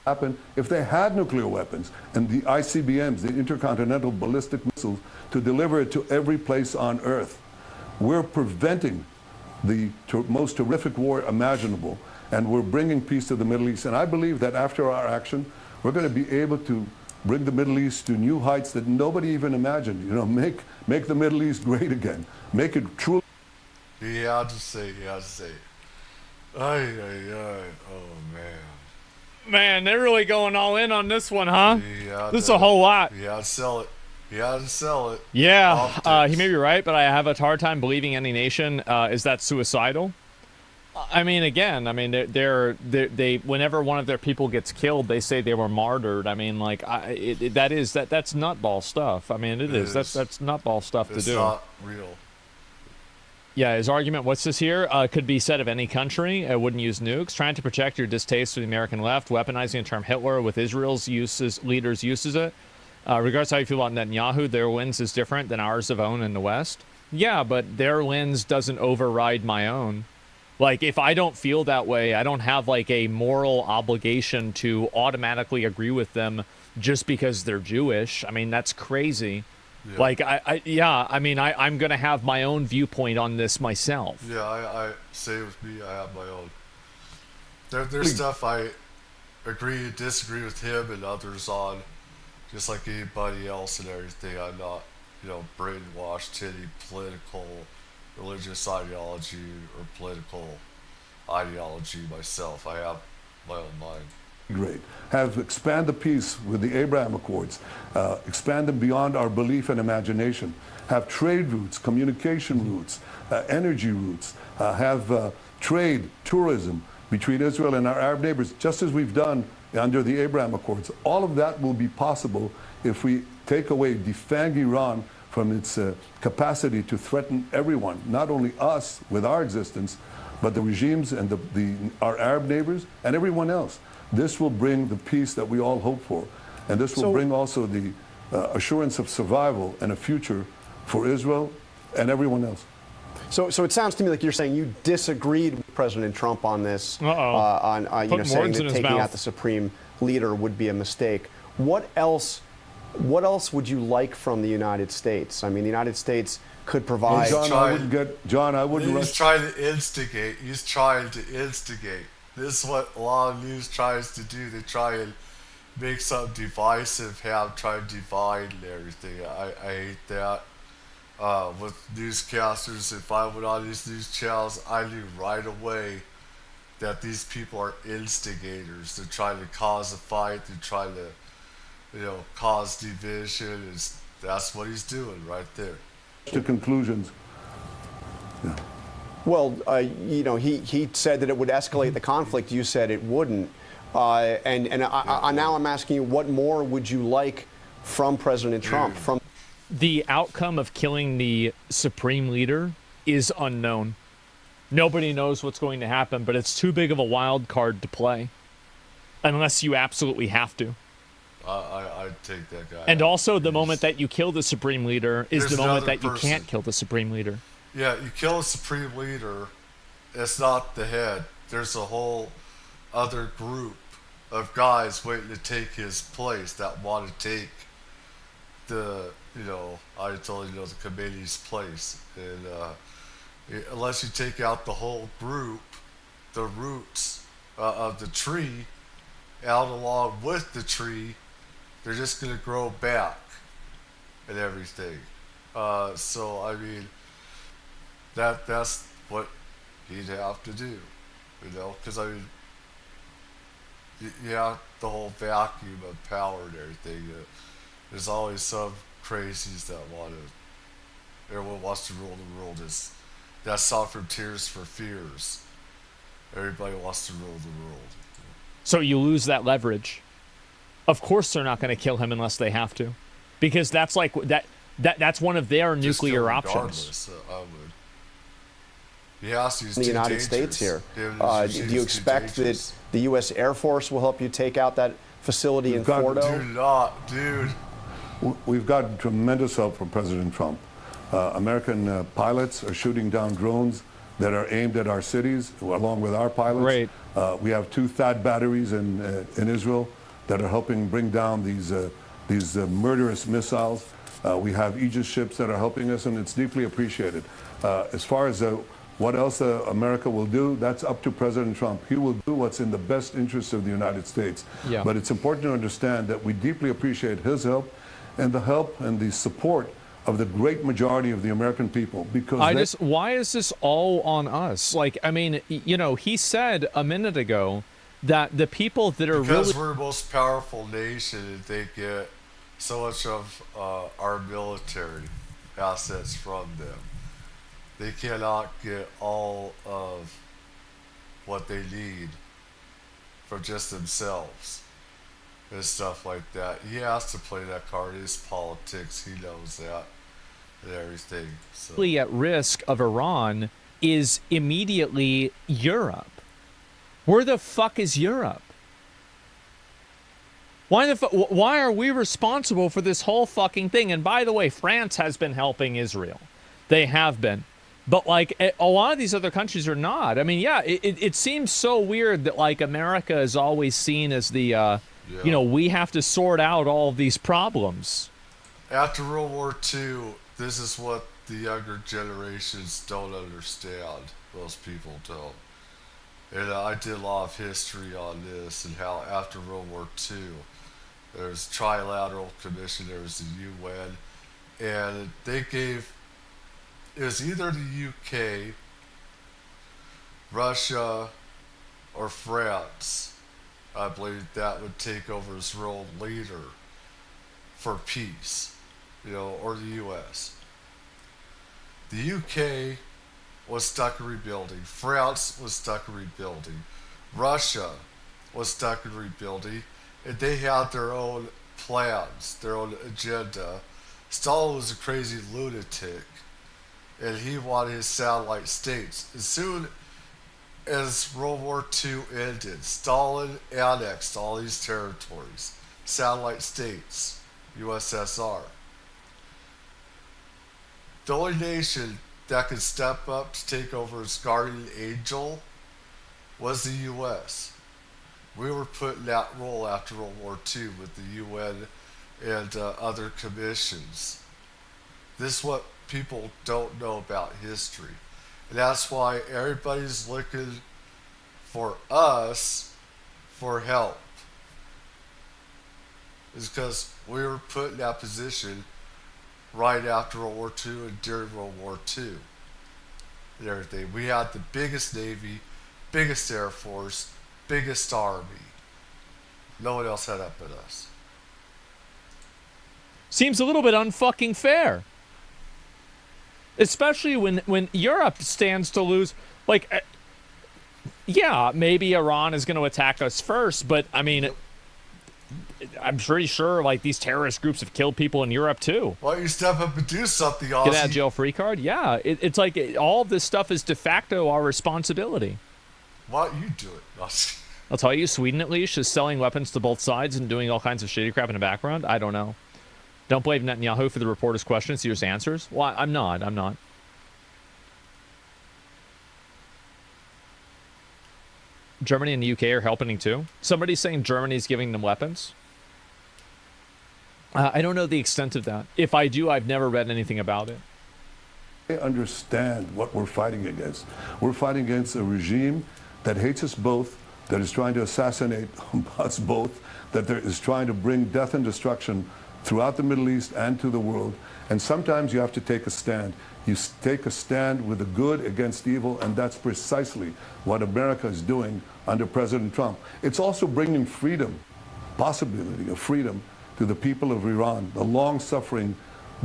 Happen if they had nuclear weapons and the ICBMs, the intercontinental ballistic missiles, to deliver it to every place on Earth. We're preventing the most horrific war imaginable. And we're bringing peace to the Middle East. And I believe that after our action, we're going to be able to bring the Middle East to new heights that nobody even imagined. You know, make the Middle East great again. Make it truly. He had to say. Ay. Oh, man. Man, they're really going all in on this one, huh? This is a whole lot. He had to sell it. Yeah, he may be right, but I have a hard time believing any nation is that suicidal. I mean, again, I mean, they whenever one of their people gets killed, they say they were martyred. I mean, like, that's nutball stuff. I mean, it is. That's nutball stuff to do. It's not real. Yeah, his argument, what's this here? Could be said of any country. Wouldn't use nukes. Trying to protect your distaste for the American left. Weaponizing the term Hitler with Israel's leaders uses it. Regardless how you feel about Netanyahu, their lens is different than ours of own in the West. Yeah, but their lens doesn't override my own. Like, if I don't feel that way, I don't have, like, a moral obligation to automatically agree with them just because they're Jewish. I mean, that's crazy. Yeah. Like, I'm going to have my own viewpoint on this myself. Yeah, I say with me, I have my own. There's stuff I agree and disagree with him and others on, just like anybody else and everything. I'm not, brainwashed to any political, religious ideology or political ideology myself. I have my own mind. Great. Have expand the peace with the Abraham Accords, expand them beyond our belief and imagination, have trade routes, communication routes, energy routes, have trade, tourism between Israel and our Arab neighbors, just as we've done under the Abraham Accords. All of that will be possible if we take away, defang Iran from its capacity to threaten everyone, not only us with our existence, but the regimes and our Arab neighbors and everyone else. This will bring the peace that we all hope for. And this will bring also the assurance of survival and a future for Israel and everyone else. So it sounds to me like you're saying you disagreed with President Trump on this, saying that taking out the supreme leader would be a mistake. What else would you like from the United States? I mean, the United States could provide. Well, John, I wouldn't. He's trying to instigate. He's trying to instigate. This is what a lot of news tries to do. They try and make something divisive, try to divide and everything. I hate that. With newscasters, if I went on these news channels, I knew right away that these people are instigators. They're trying to cause a fight. They're trying to, cause division. That's what he's doing right there. To conclusions. Yeah. Well, he said that it would escalate the conflict. You said it wouldn't. Now I'm asking you, what more would you like from President Trump? From the outcome of killing the supreme leader is unknown. Nobody knows what's going to happen, but it's too big of a wild card to play unless you absolutely have to. I'd take that guy. And also, the moment that you kill the supreme leader is the moment that you can't kill the supreme leader. Yeah, you kill a supreme leader, it's not the head. There's a whole other group of guys waiting to take his place that want to take the, the committee's place. And unless you take out the whole group, the roots of the tree, out along with the tree, they're just going to grow back and everything. So, I mean, that's what he'd have to do, because I mean, the whole vacuum of power and everything. There's always some crazies that everyone wants to rule the world. That's not from Tears for Fears. Everybody wants to rule the world. So you lose that leverage. Of course, they're not going to kill him unless they have to, because that's like that's one of their nuclear options. I would. Yes, he's in the United States here. Do you expect that the U.S. Air Force will help you take out that facility in Fordo? Dude. We've got tremendous help from President Trump. American pilots are shooting down drones that are aimed at our cities, along with our pilots. Right. We have 2 THAAD batteries in Israel that are helping bring down these murderous missiles. We have Aegis ships that are helping us, and it's deeply appreciated. As far as what else America will do, that's up to President Trump. He will do what's in the best interest of the United States. Yeah. But it's important to understand that we deeply appreciate his help and the help and the support of the great majority of the American people. Because why is this all on us? Like, I mean, he said a minute ago that the people that are because we're the most powerful nation, and they get so much of our military assets from them. They cannot get all of what they need for just themselves and stuff like that. He has to play that card. It's politics. He knows that and everything. So At risk of Iran is immediately Europe. Where the fuck is Europe? Why are we responsible for this whole fucking thing? And by the way, France has been helping Israel. They have been. But, like, a lot of these other countries are not. I mean, yeah, it seems so weird that, like, America is always seen as the, you know, we have to sort out all of these problems. after World War II, this is what the younger generations don't understand. Most people don't. And I did a lot of history on this and how after World War II, there's Trilateral Commission, there was the UN, and they gave, it was either the UK, Russia, or France, I believe, that would take over as world leader for peace, you know, or the US. The UK was stuck in rebuilding. France was stuck in rebuilding. Russia was stuck in rebuilding, and they had their own plans, their own agenda. Stalin was a crazy lunatic, and he wanted his satellite states. As soon as World War II ended, Stalin annexed all these territories, satellite states, USSR. The only nation that could step up to take over as guardian angel was the U.S. We were put in that role after World War II with the UN and other commissions. This is what people don't know about history. And that's why everybody's looking for us for help. It's because we were put in that position right after World War II and during World War II and everything. We had the biggest Navy, biggest Air Force, biggest Army. No one else had that but us. Seems a little bit unfucking fair. Especially when Europe stands to lose. Like, yeah, maybe Iran is going to attack us first, but, I mean, I'm pretty sure, like, these terrorist groups have killed people in Europe, too. Why don't you step up and do something, Aussie? Get that jail-free card? Yeah, it's like all of this stuff is de facto our responsibility. Why don't you do it, Aussie? I'll tell you, Sweden, at least, is selling weapons to both sides and doing all kinds of shitty crap in the background. I don't know. Don't blame Netanyahu for the reporter's questions. Here's answers. Well, I'm not. Germany and the UK are helping too. Somebody's saying Germany's giving them weapons. I don't know the extent of that. If I do, I've never read anything about it. They understand what we're fighting against. We're fighting against a regime that hates us both, that is trying to assassinate us both, that is trying to bring death and destruction throughout the Middle East and to the world. And sometimes you have to take a stand. You take a stand with the good against evil, and that's precisely what America is doing under President Trump. It's also bringing freedom, possibility of freedom, to the people of Iran, the long-suffering,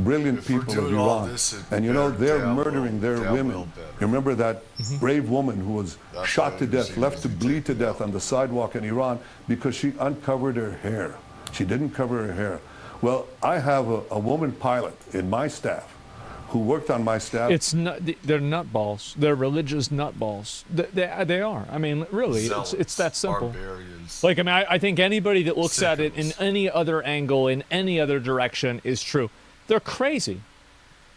brilliant people of Iran. And you know, they're murdering their women. You remember that brave woman who was shot to death, left to bleed to death on the sidewalk in Iran because she uncovered her hair. She didn't cover her hair. Well, I have a woman pilot in my staff who worked on my staff. It's not. They're nutballs. They're religious nutballs. They are. I mean, really, it's that simple. Barbarians. Like, I mean, I think anybody that looks at it in any other angle, in any other direction, is true. They're crazy.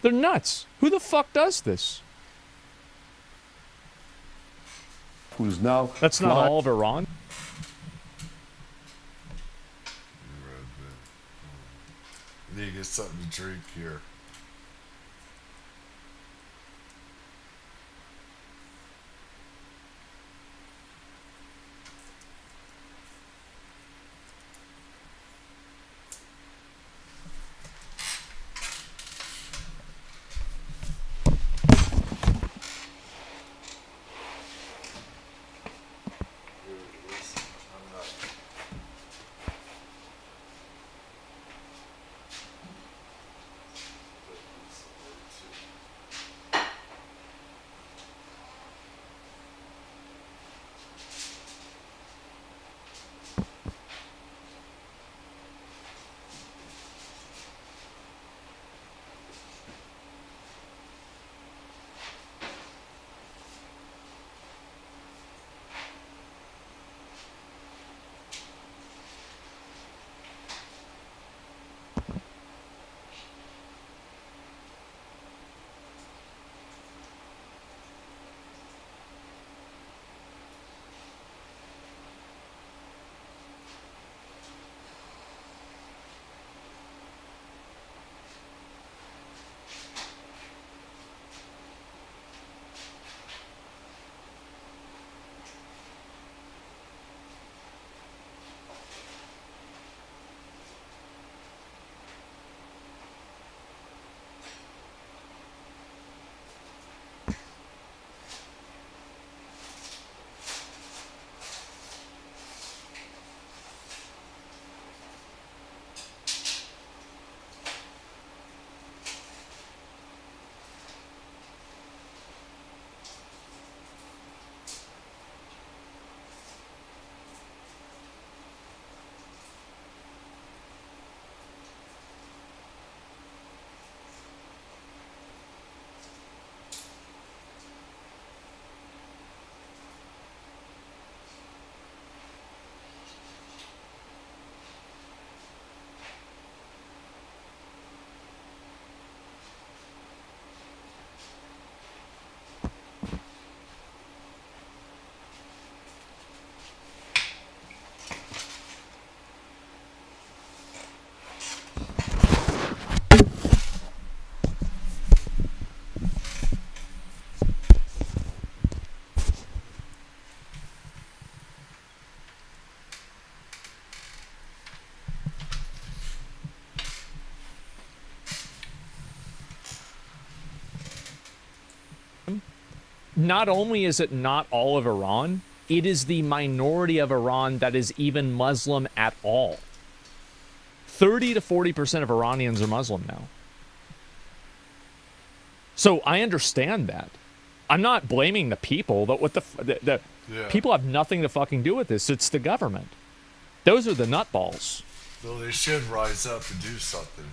They're nuts. Who the fuck does this? Who's now? That's not all of Iran. I need to get something to drink here. not only is it not all of Iran, it is the minority of Iran that is even Muslim at all. 30 to 40% of Iranians are Muslim now. So I understand that. I'm not blaming the people, but what the people have nothing to fucking do with this. It's the government. Those are the nutballs. Well, they should rise up and do something.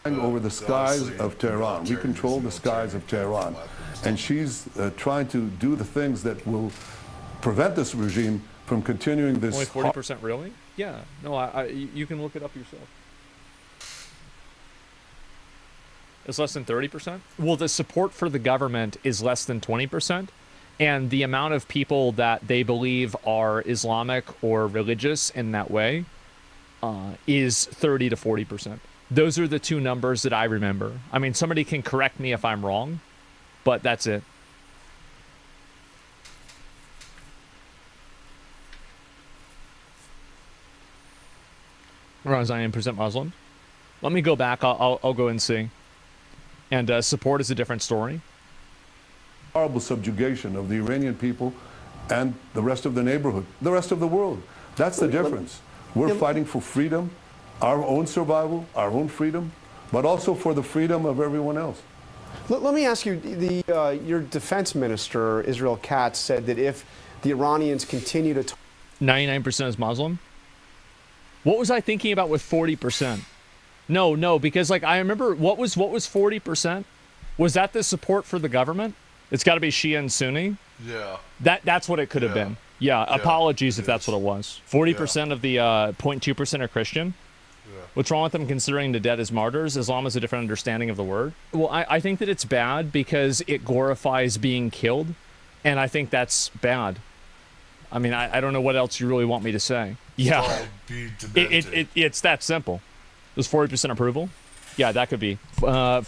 Over the skies of Tehran. We control the skies of Tehran. And she's trying to do the things that will prevent this regime from continuing this. Only 40% really? Yeah. No, you can look it up yourself. It's less than 30%? Well, the support for the government is less than 20%. And the amount of people that they believe are Islamic or religious in that way is 30 to 40%. Those are the two numbers that I remember. I mean, somebody can correct me if I'm wrong, but that's it. Around 9% Muslim. Let me go back. I'll go and see. And support is a different story. Horrible subjugation of the Iranian people and the rest of the neighborhood, the rest of the world. That's the difference. We're fighting for freedom, our own survival, our own freedom, but also for the freedom of everyone else. Let me ask you, your defense minister, Israel Katz, said that if the Iranians continue to... 99% is Muslim? What was I thinking about with 40%? No, because like I remember what was 40%? Was that the support for the government? It's got to be Shia and Sunni. Yeah. That's what it could have been. Yeah. Apologies if that's what it was. 40% of the 0.2% are Christian. Yeah. What's wrong with them considering the dead as martyrs? Islam has a different understanding of the word. Well, I think that it's bad because it glorifies being killed, and I think that's bad. I mean, I don't know what else you really want me to say. Yeah. It's that simple. Does 40% approval? Yeah, that could be. 40%,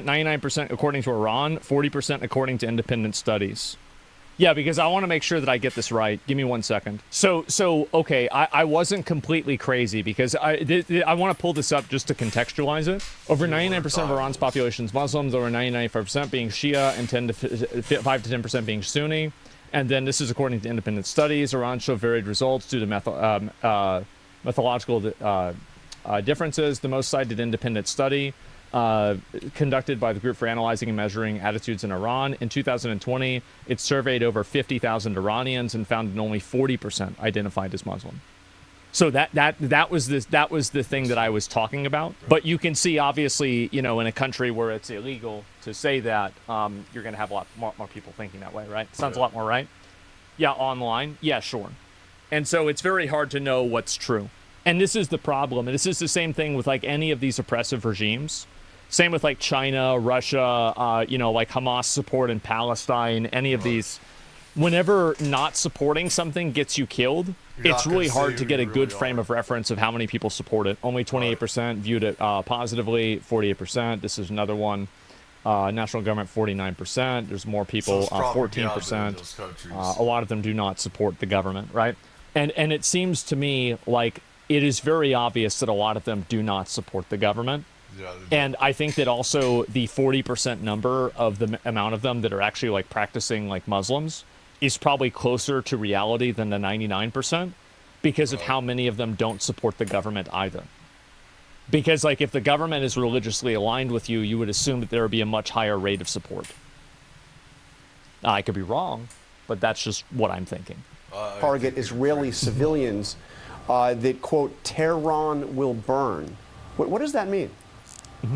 99% according to Iran, 40% according to independent studies. Yeah, because I want to make sure that I get this right. Give me 1 second. So okay, I wasn't completely crazy because I want to pull this up just to contextualize it. Over 99% of Iran's population is Muslims, over 95% being Shia, and 5 to 10% being Sunni. And then this is according to independent studies. Iran showed varied results due to methodological differences. The most cited independent study conducted by the Group for Analyzing and Measuring Attitudes in Iran. In 2020, it surveyed over 50,000 Iranians and found that only 40% identified as Muslim. So that was the thing that I was talking about. But you can see, obviously, in a country where it's illegal to say that, you're going to have a lot more people thinking that way, right? Sounds a lot more right. Yeah, online. Yeah, sure. And so it's very hard to know what's true. And this is the problem. And this is the same thing with like any of these oppressive regimes. Same with like China, Russia, like Hamas support in Palestine, any of these. Whenever not supporting something gets you killed, it's really hard to get a good frame of reference of how many people support it. Only 28% viewed it positively, 48%. This is another one. National government, 49%. There's more people, 14%. A lot of them do not support the government, right? And it seems to me like it is very obvious that a lot of them do not support the government. Yeah, and I think that also the 40% number of the amount of them that are actually like practicing like Muslims is probably closer to reality than the 99% because of how many of them don't support the government either. Because like if the government is religiously aligned with you, you would assume that there would be a much higher rate of support. Now, I could be wrong, but that's just what I'm thinking. Target Israeli civilians that, quote, Tehran will burn. What does that mean?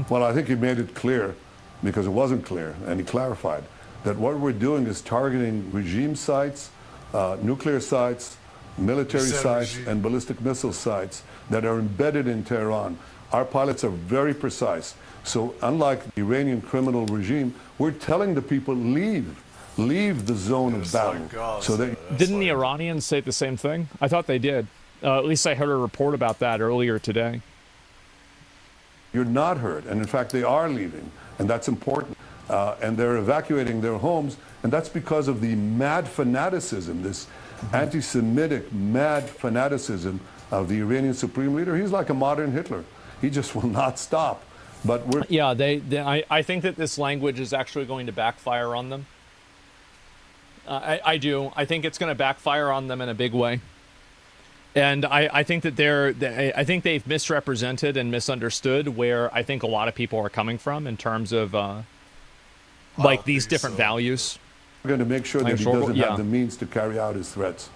Well, I think he made it clear, because it wasn't clear, and he clarified, that what we're doing is targeting regime sites, nuclear sites, military sites, and ballistic missile sites that are embedded in Tehran. Our pilots are very precise. So unlike the Iranian criminal regime, we're telling the people, leave the zone of battle. So Didn't the Iranians say the same thing? I thought they did. At least I heard a report about that earlier today. You're not heard, and in fact they are leaving, and that's important. And they're evacuating their homes, and that's because of the mad fanaticism, this anti-Semitic mad fanaticism of the Iranian supreme leader. He's like a modern Hitler. He just will not stop. But I think that this language is actually going to backfire on them. I do. I think it's going to backfire on them in a big way. And I think that I think they've misrepresented and misunderstood where I think a lot of people are coming from in terms of like these different values. We're going to make sure that he doesn't have the means to carry out his threats.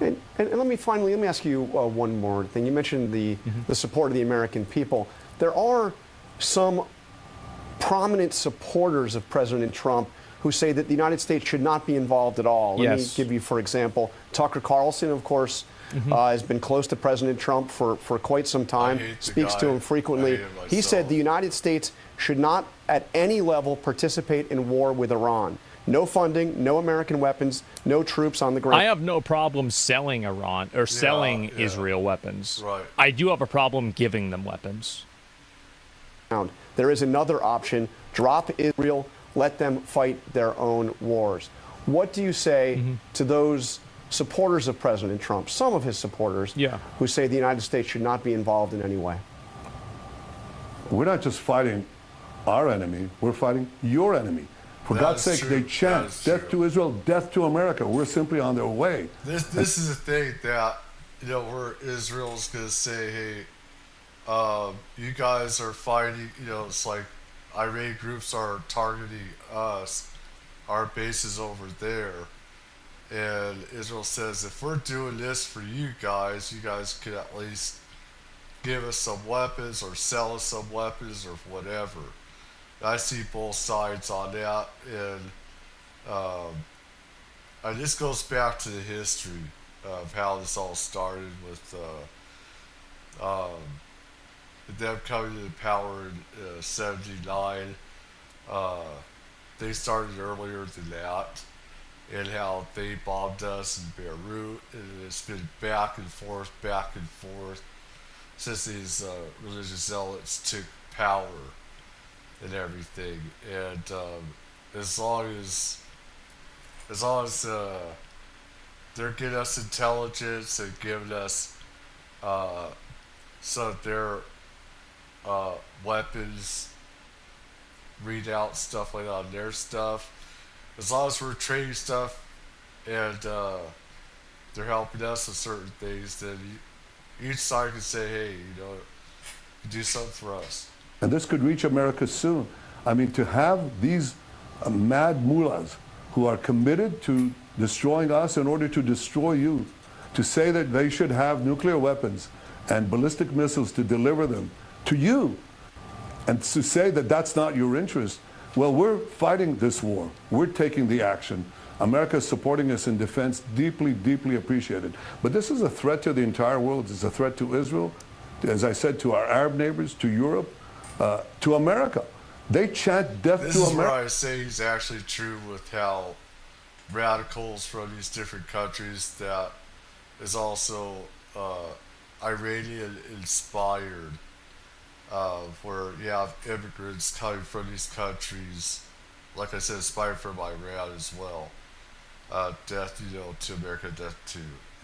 And let me ask you one more thing. You mentioned the support of the American people. There are some prominent supporters of President Trump who say that the United States should not be involved at all. Let me give you, for example, Tucker Carlson, of course, has been close to President Trump for quite some time, speaks to him frequently. He said the United States should not at any level participate in war with Iran. No funding, no American weapons, no troops on the ground. I have no problem selling Iran or selling Israel weapons. Right. I do have a problem giving them weapons. There is another option. Drop Israel, let them fight their own wars. What do you say to those supporters of President Trump, some of his supporters, who say the United States should not be involved in any way? We're not just fighting our enemy, we're fighting your enemy. For God's sake, they chant death to Israel, death to America. We're simply on their way. This is the thing that, where Israel's going to say, hey, you guys are fighting, it's like Iranian groups are targeting us, our base is over there. And Israel says, if we're doing this for you guys could at least give us some weapons or sell us some weapons or whatever. I see both sides on that, and this goes back to the history of how this all started with them coming to power in '79. They started earlier than that, and how they bombed us in Beirut, and it's been back and forth since these religious zealots took power and everything. And as long as they're getting us intelligence and giving us some of their weapons, read out stuff like that on their stuff, as long as we're trading stuff and they're helping us with certain things, then each side can say, hey, do something for us. And this could reach America soon. I mean, to have these mad mullahs who are committed to destroying us in order to destroy you, to say that they should have nuclear weapons and ballistic missiles to deliver them to you, and to say that that's not your interest. Well, we're fighting this war. We're taking the action. America is supporting us in defense, deeply, deeply appreciated. But this is a threat to the entire world. It's a threat to Israel, as I said, to our Arab neighbors, to Europe, to America. They chant death to America. This is where I say he's actually true with how radicals from these different countries that is also Iranian inspired, where you have immigrants coming from these countries, like I said, inspired from Iran as well. Death, to America, death to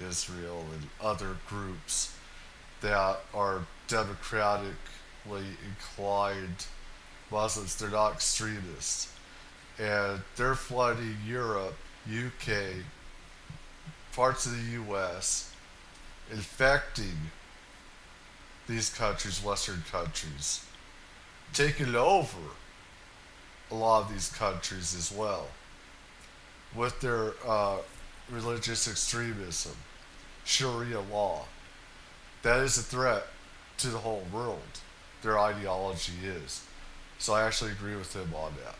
Israel and other groups that are democratically inclined Muslims. They're not extremists. And they're flooding Europe, UK, parts of the US, infecting these countries, Western countries, taking over a lot of these countries as well with their religious extremism, Sharia law. That is a threat to the whole world. Their ideology is. So I actually agree with him on that.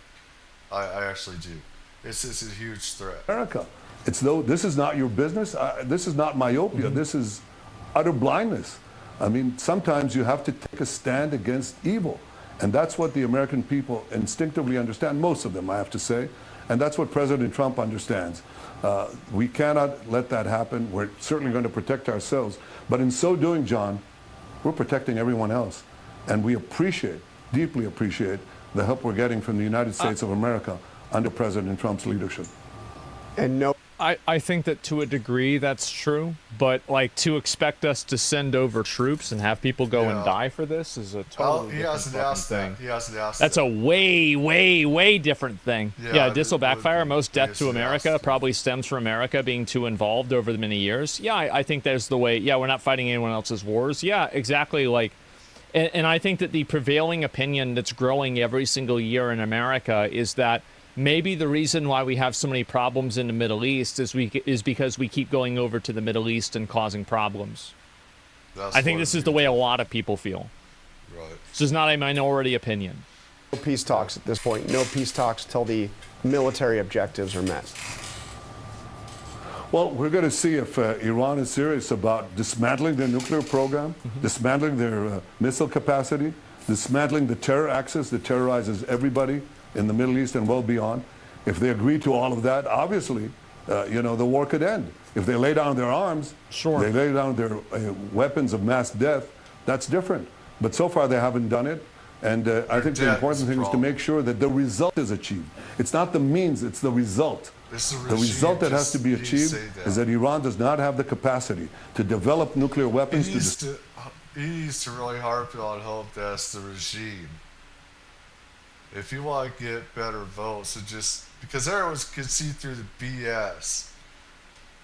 I actually do. It's a huge threat. America. It's though this is not your business. This is not myopia. This is utter blindness. I mean, sometimes you have to take a stand against evil. And that's what the American people instinctively understand, most of them, I have to say. And that's what President Trump understands. We cannot let that happen. We're certainly going to protect ourselves. But in so doing, John, we're protecting everyone else. And we appreciate, deeply appreciate, the help we're getting from the United States of America under President Trump's leadership. And no I think that to a degree that's true, but like to expect us to send over troops and have people go and die for this is a totally he different hasn't fucking asked thing. that. He hasn't asked That's that. a way different thing. Yeah, this will backfire. Most death to America probably stems from America being too involved over the many years. Yeah, I think there's the way. Yeah, we're not fighting anyone else's wars. Yeah, exactly. Like, and I think that the prevailing opinion that's growing every single year in America is that maybe the reason why we have so many problems in the Middle East is because we keep going over to the Middle East and causing problems. I think this is the way a lot of people feel. Right. This is not a minority opinion. No peace talks at this point. No peace talks till the military objectives are met. Well, we're going to see if Iran is serious about dismantling their nuclear program, dismantling their missile capacity, dismantling the terror axis that terrorizes everybody in the Middle East and well beyond. If they agree to all of that, obviously, the war could end. If they lay down their arms, they lay down their weapons of mass death, that's different. But so far they haven't done it. And I think the important thing is to make sure that the result is achieved. It's not the means, it's the result. The result that has to be achieved is that Iran does not have the capacity to develop nuclear weapons. He needs to really harp on hope that's the regime. If you want to get better votes, because everyone can see through the BS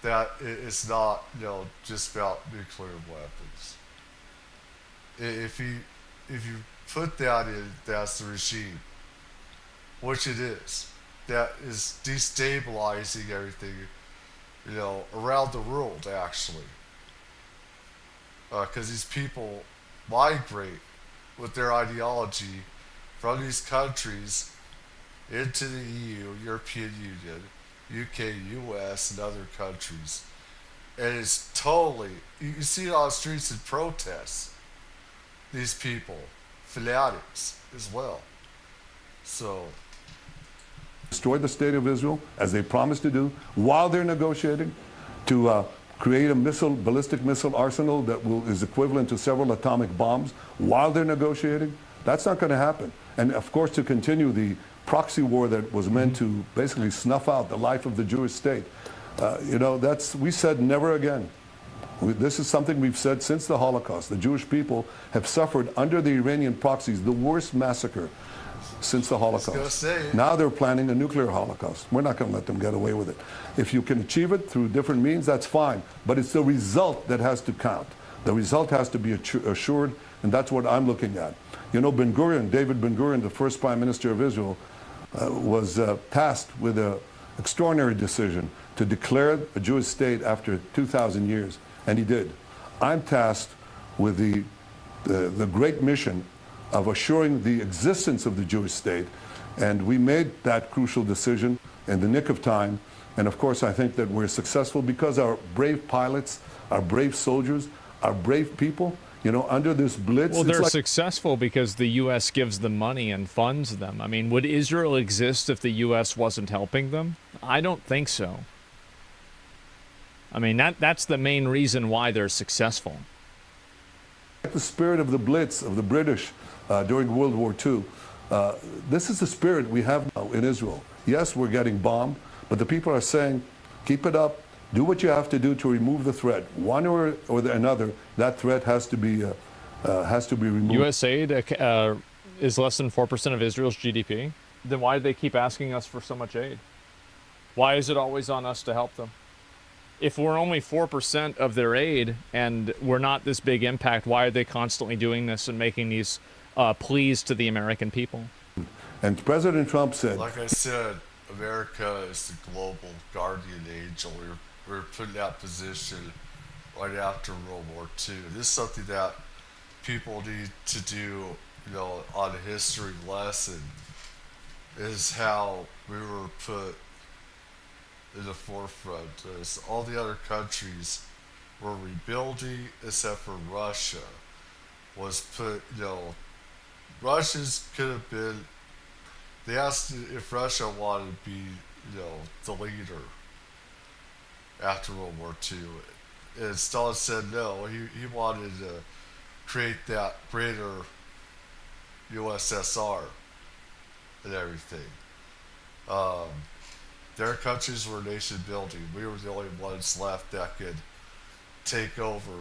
that it's not, just about nuclear weapons. If you put that in, that's the regime, which it is. That is destabilizing everything, around the world, actually. Because these people migrate with their ideology from these countries into the EU, European Union, UK, US, and other countries. And it's totally, you see it on the streets in protests. These people, fanatics as well. So, destroy the state of Israel, as they promised to do, while they're negotiating, to create a ballistic missile arsenal that is equivalent to several atomic bombs, while they're negotiating. That's not going to happen. And of course, to continue the proxy war that was meant to basically snuff out the life of the Jewish state. We said never again. This is something we've said since the Holocaust. The Jewish people have suffered under the Iranian proxies the worst massacre since the Holocaust. Now they're planning a nuclear Holocaust. We're not going to let them get away with it. If you can achieve it through different means, that's fine. But it's the result that has to count. The result has to be assured, and that's what I'm looking at. David Ben Gurion, the first prime minister of Israel, was tasked with an extraordinary decision to declare a Jewish state after 2,000 years, and he did. I'm tasked with the great mission of assuring the existence of the Jewish state, and we made that crucial decision in the nick of time. And of course, I think that we're successful because our brave pilots, our brave soldiers, our brave people, under this blitz. Well, they're successful because the U.S. gives them money and funds them. I mean, would Israel exist if the U.S. wasn't helping them? I don't think so. I mean, that's the main reason why they're successful. The spirit of the Blitz of the British during World War II. This is the spirit we have now in Israel. Yes, we're getting bombed, but the people are saying, keep it up, do what you have to do to remove the threat. One or another, that threat has to be removed. U.S. aid is less than 4% of Israel's GDP. Then why do they keep asking us for so much aid? Why is it always on us to help them? If we're only 4% of their aid and we're not this big impact, why are they constantly doing this and making these pleas to the American people? And President Trump said, like I said, America is the global guardian angel. We're put in that position right after World War II. This is something that people need to do, on a history lesson, is how we were put in the forefront. As all the other countries were rebuilding, except for Russia was put, Russia's could have been, they asked if Russia wanted to be, the leader after World War II. And Stalin said no, he wanted to create that greater USSR and everything. Their countries were nation building. We were the only ones left that could take over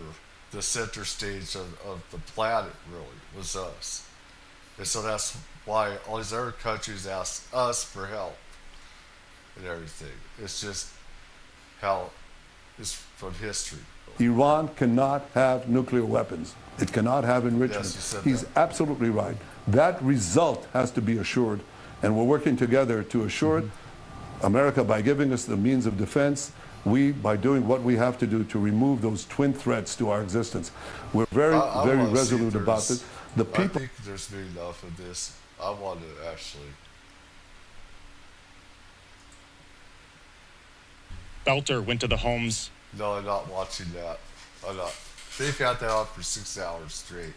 the center stage of the planet, really, was us. And so that's why all these other countries ask us for help and everything. It's just how it's from history. Iran cannot have nuclear weapons. It cannot have enrichment. Yes, you said He's that. absolutely right. That result has to be assured, and we're working together to assure it. America, by giving us the means of defense, we, by doing what we have to do to remove those twin threats to our existence. We're very, I very wanna see if resolute about there's- this. The I people. think there's been enough of this. I want to actually. Belter went to the homes. No, I'm not watching that. I'm not. They've had that on for 6 hours straight.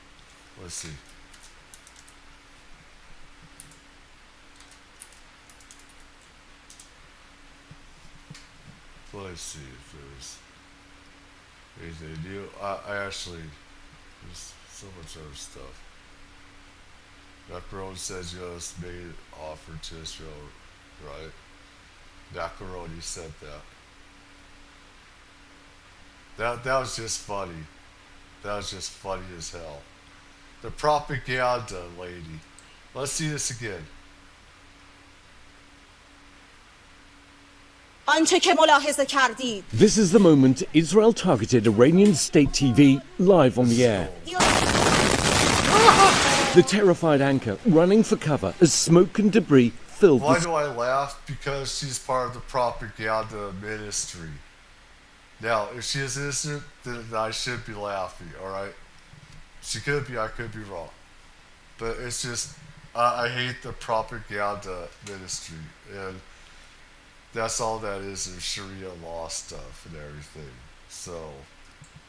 Let's see. Let's see if there's anything new. I actually, there's so much other stuff. Macaroni says U.S. made offer to Israel, right? Macaroni said that. That was just funny. That was just funny as hell. The propaganda lady. Let's see this again. This is the moment Israel targeted Iranian state TV live on the air. The terrified anchor running for cover as smoke and debris filled Why the do I laugh? Because she's part of the propaganda ministry. Now, if she is innocent, then I should be laughing, alright? She could be, I could be wrong. But it's just, I hate the propaganda ministry. And that's all that is Sharia law stuff and everything. So.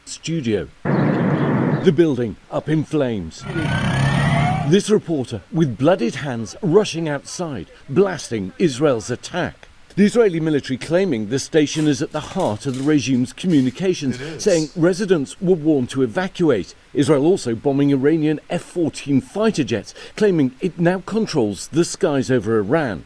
studio. The building up in flames. This reporter with bloodied hands rushing outside, blasting Israel's attack. The Israeli military claiming the station is at the heart of the regime's communications, saying residents were warned to evacuate. Israel also bombing Iranian F-14 fighter jets, claiming it now controls the skies over Iran.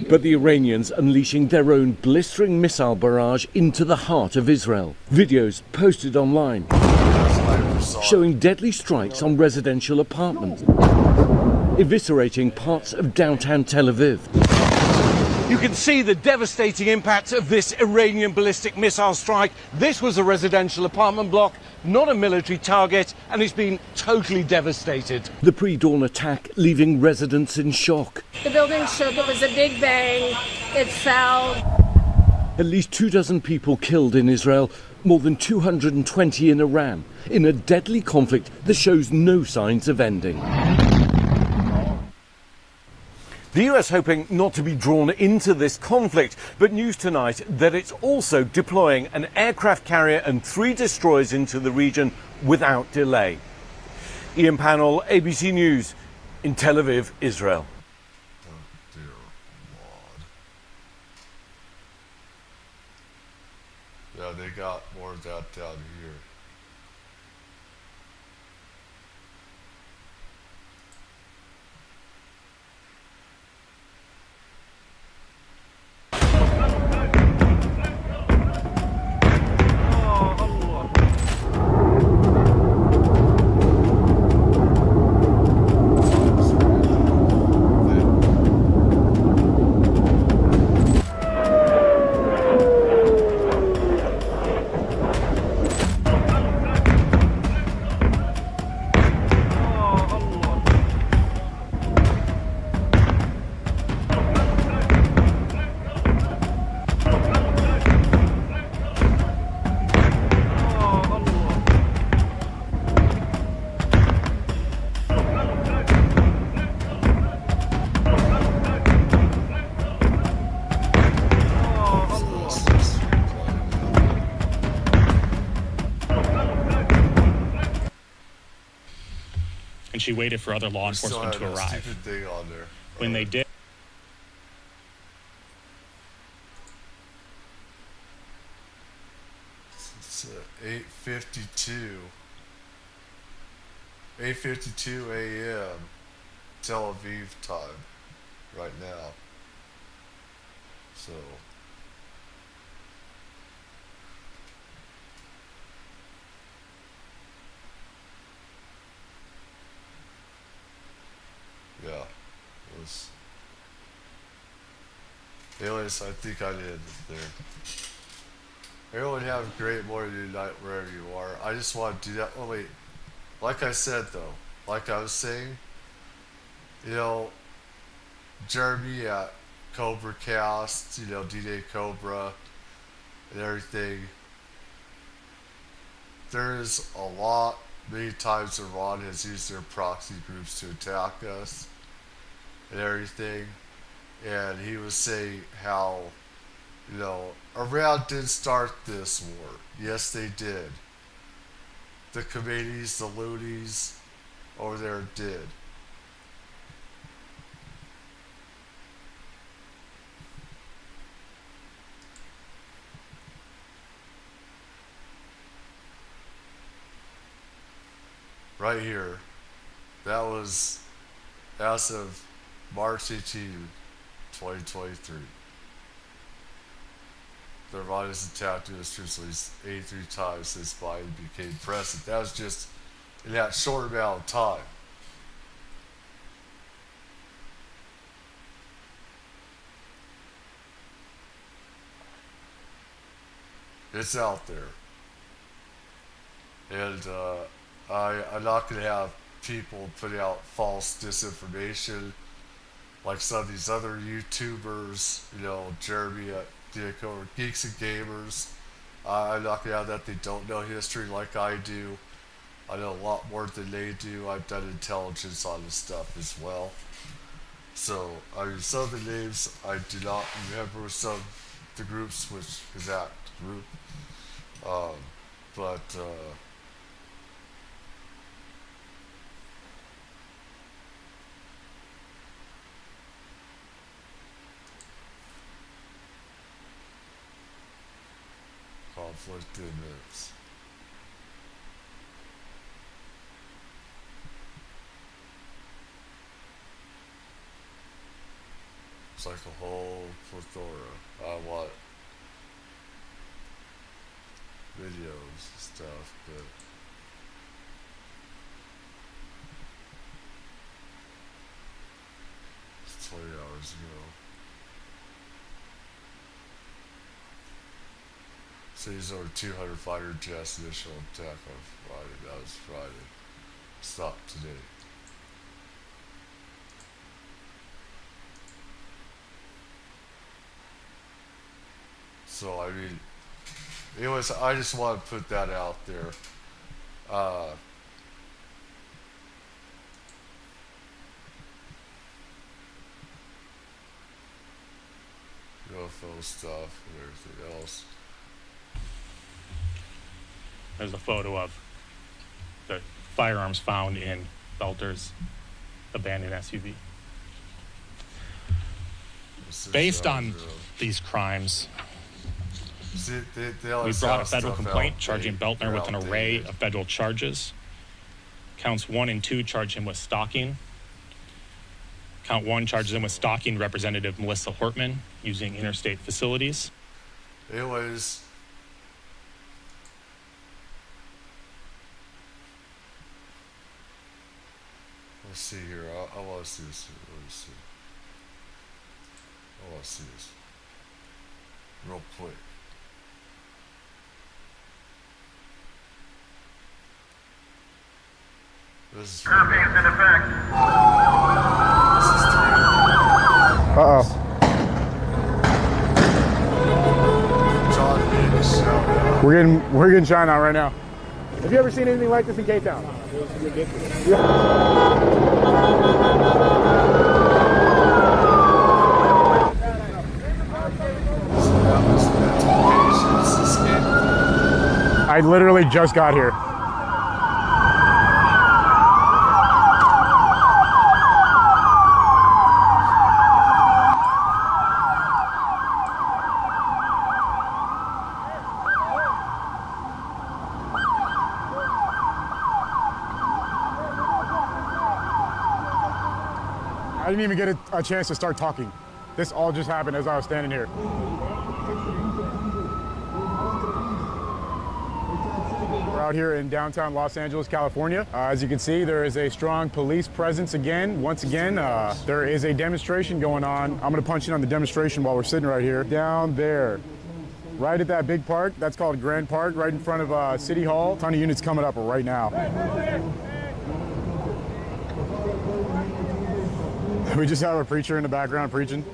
But the Iranians unleashing their own blistering missile barrage into the heart of Israel. Videos posted online showing deadly strikes on residential apartments, eviscerating parts of downtown Tel Aviv. You can see the devastating impact of this Iranian ballistic missile strike. This was a residential apartment block, not a military target, and it's been totally devastated. The pre-dawn attack leaving residents in shock. The building shook. It was a big bang. It fell. At least 24 people killed in Israel, more than 220 in Iran, in a deadly conflict that shows no signs of ending. The US hoping not to be drawn into this conflict, but news tonight that it's also deploying an aircraft carrier and 3 destroyers into the region without delay. Ian Pannell, ABC News, in Tel Aviv, Israel. Dear Lord. Yeah, they got more of that down here. And she waited for other law enforcement to arrive. Stupid thing on there. When they did, It's 8:52. 8:52 a.m. Tel Aviv time, right now. So. Yeah. It was. Anyways, I think I did there. Everyone have a great morning night wherever you are. I just want to do that. Oh wait, like I said though, like I was saying, you know, Jeremy at Cobra Cast, you know, D-Day Cobra and everything. There's a lot, many times Iran has used their proxy groups to attack us and everything. And he was saying how, you know, Iran did start this war. Yes, they did. The Khomeinis, the loonies over there did. Right here. That was as of March 18, 2023. The Iran has attacked U.S. troops at least 83 times since Biden became president. That was just in that short amount of time. It's out there. And I'm not going to have people put out false disinformation like some of these other YouTubers, you know, Jeremy at or Geeks and Gamers. I'm not going to have that. They don't know history like I do. I know a lot more than they do. I've done intelligence on this stuff as well. So, I mean, some of the names I do not remember some of the groups, which is that group. But conflict immense. It's like a whole plethora. I want videos and stuff, but it's 20 hours ago. Sees over 200 fighter jets initial attack on Friday. That was Friday. Stopped today. So, I mean, anyways, I just want to put that out there. UFO stuff and everything else. There's a photo of the firearms found in Belter's abandoned SUV. Based on these crimes, we brought a federal complaint charging Beltner with an array of federal charges. Counts 1 and 2 charge him with stalking. Count 1 charges him with stalking Representative Melissa Hortman using interstate facilities. Anyways, let's see here. I want to see this. Let me see. I want to see this real quick. This is. Uh-oh. We're getting shot out right now. Have you ever seen anything like this in Cape Town? I literally just got here. I didn't even get a chance to start talking. This all just happened as I was standing here. We're out here in downtown Los Angeles, California. As you can see, there is a strong police presence again. Once again, there is a demonstration going on. I'm gonna punch in on the demonstration while we're sitting right here. Down there, right at that big park, that's called Grand Park, right in front of City Hall. A ton of units coming up right now. We just have a preacher in the background preaching.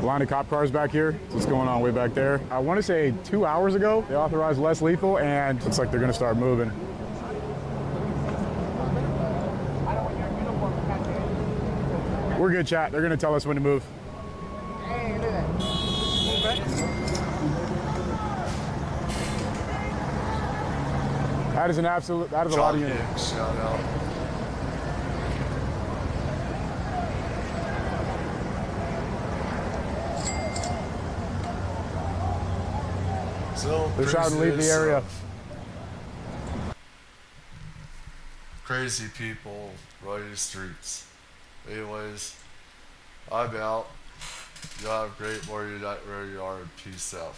Line of cop cars back here. What's going on way back there? I want to say 2 hours ago, they authorized less lethal, and it's like they're going to start moving. We're good, chat. They're going to tell us when to move. That is an absolute, that is a lot of units. Shout out. They're shouting to leave the area. Crazy people running the streets. Anyways, I'm out. Y'all have a great morning, night, wherever you are, and peace out.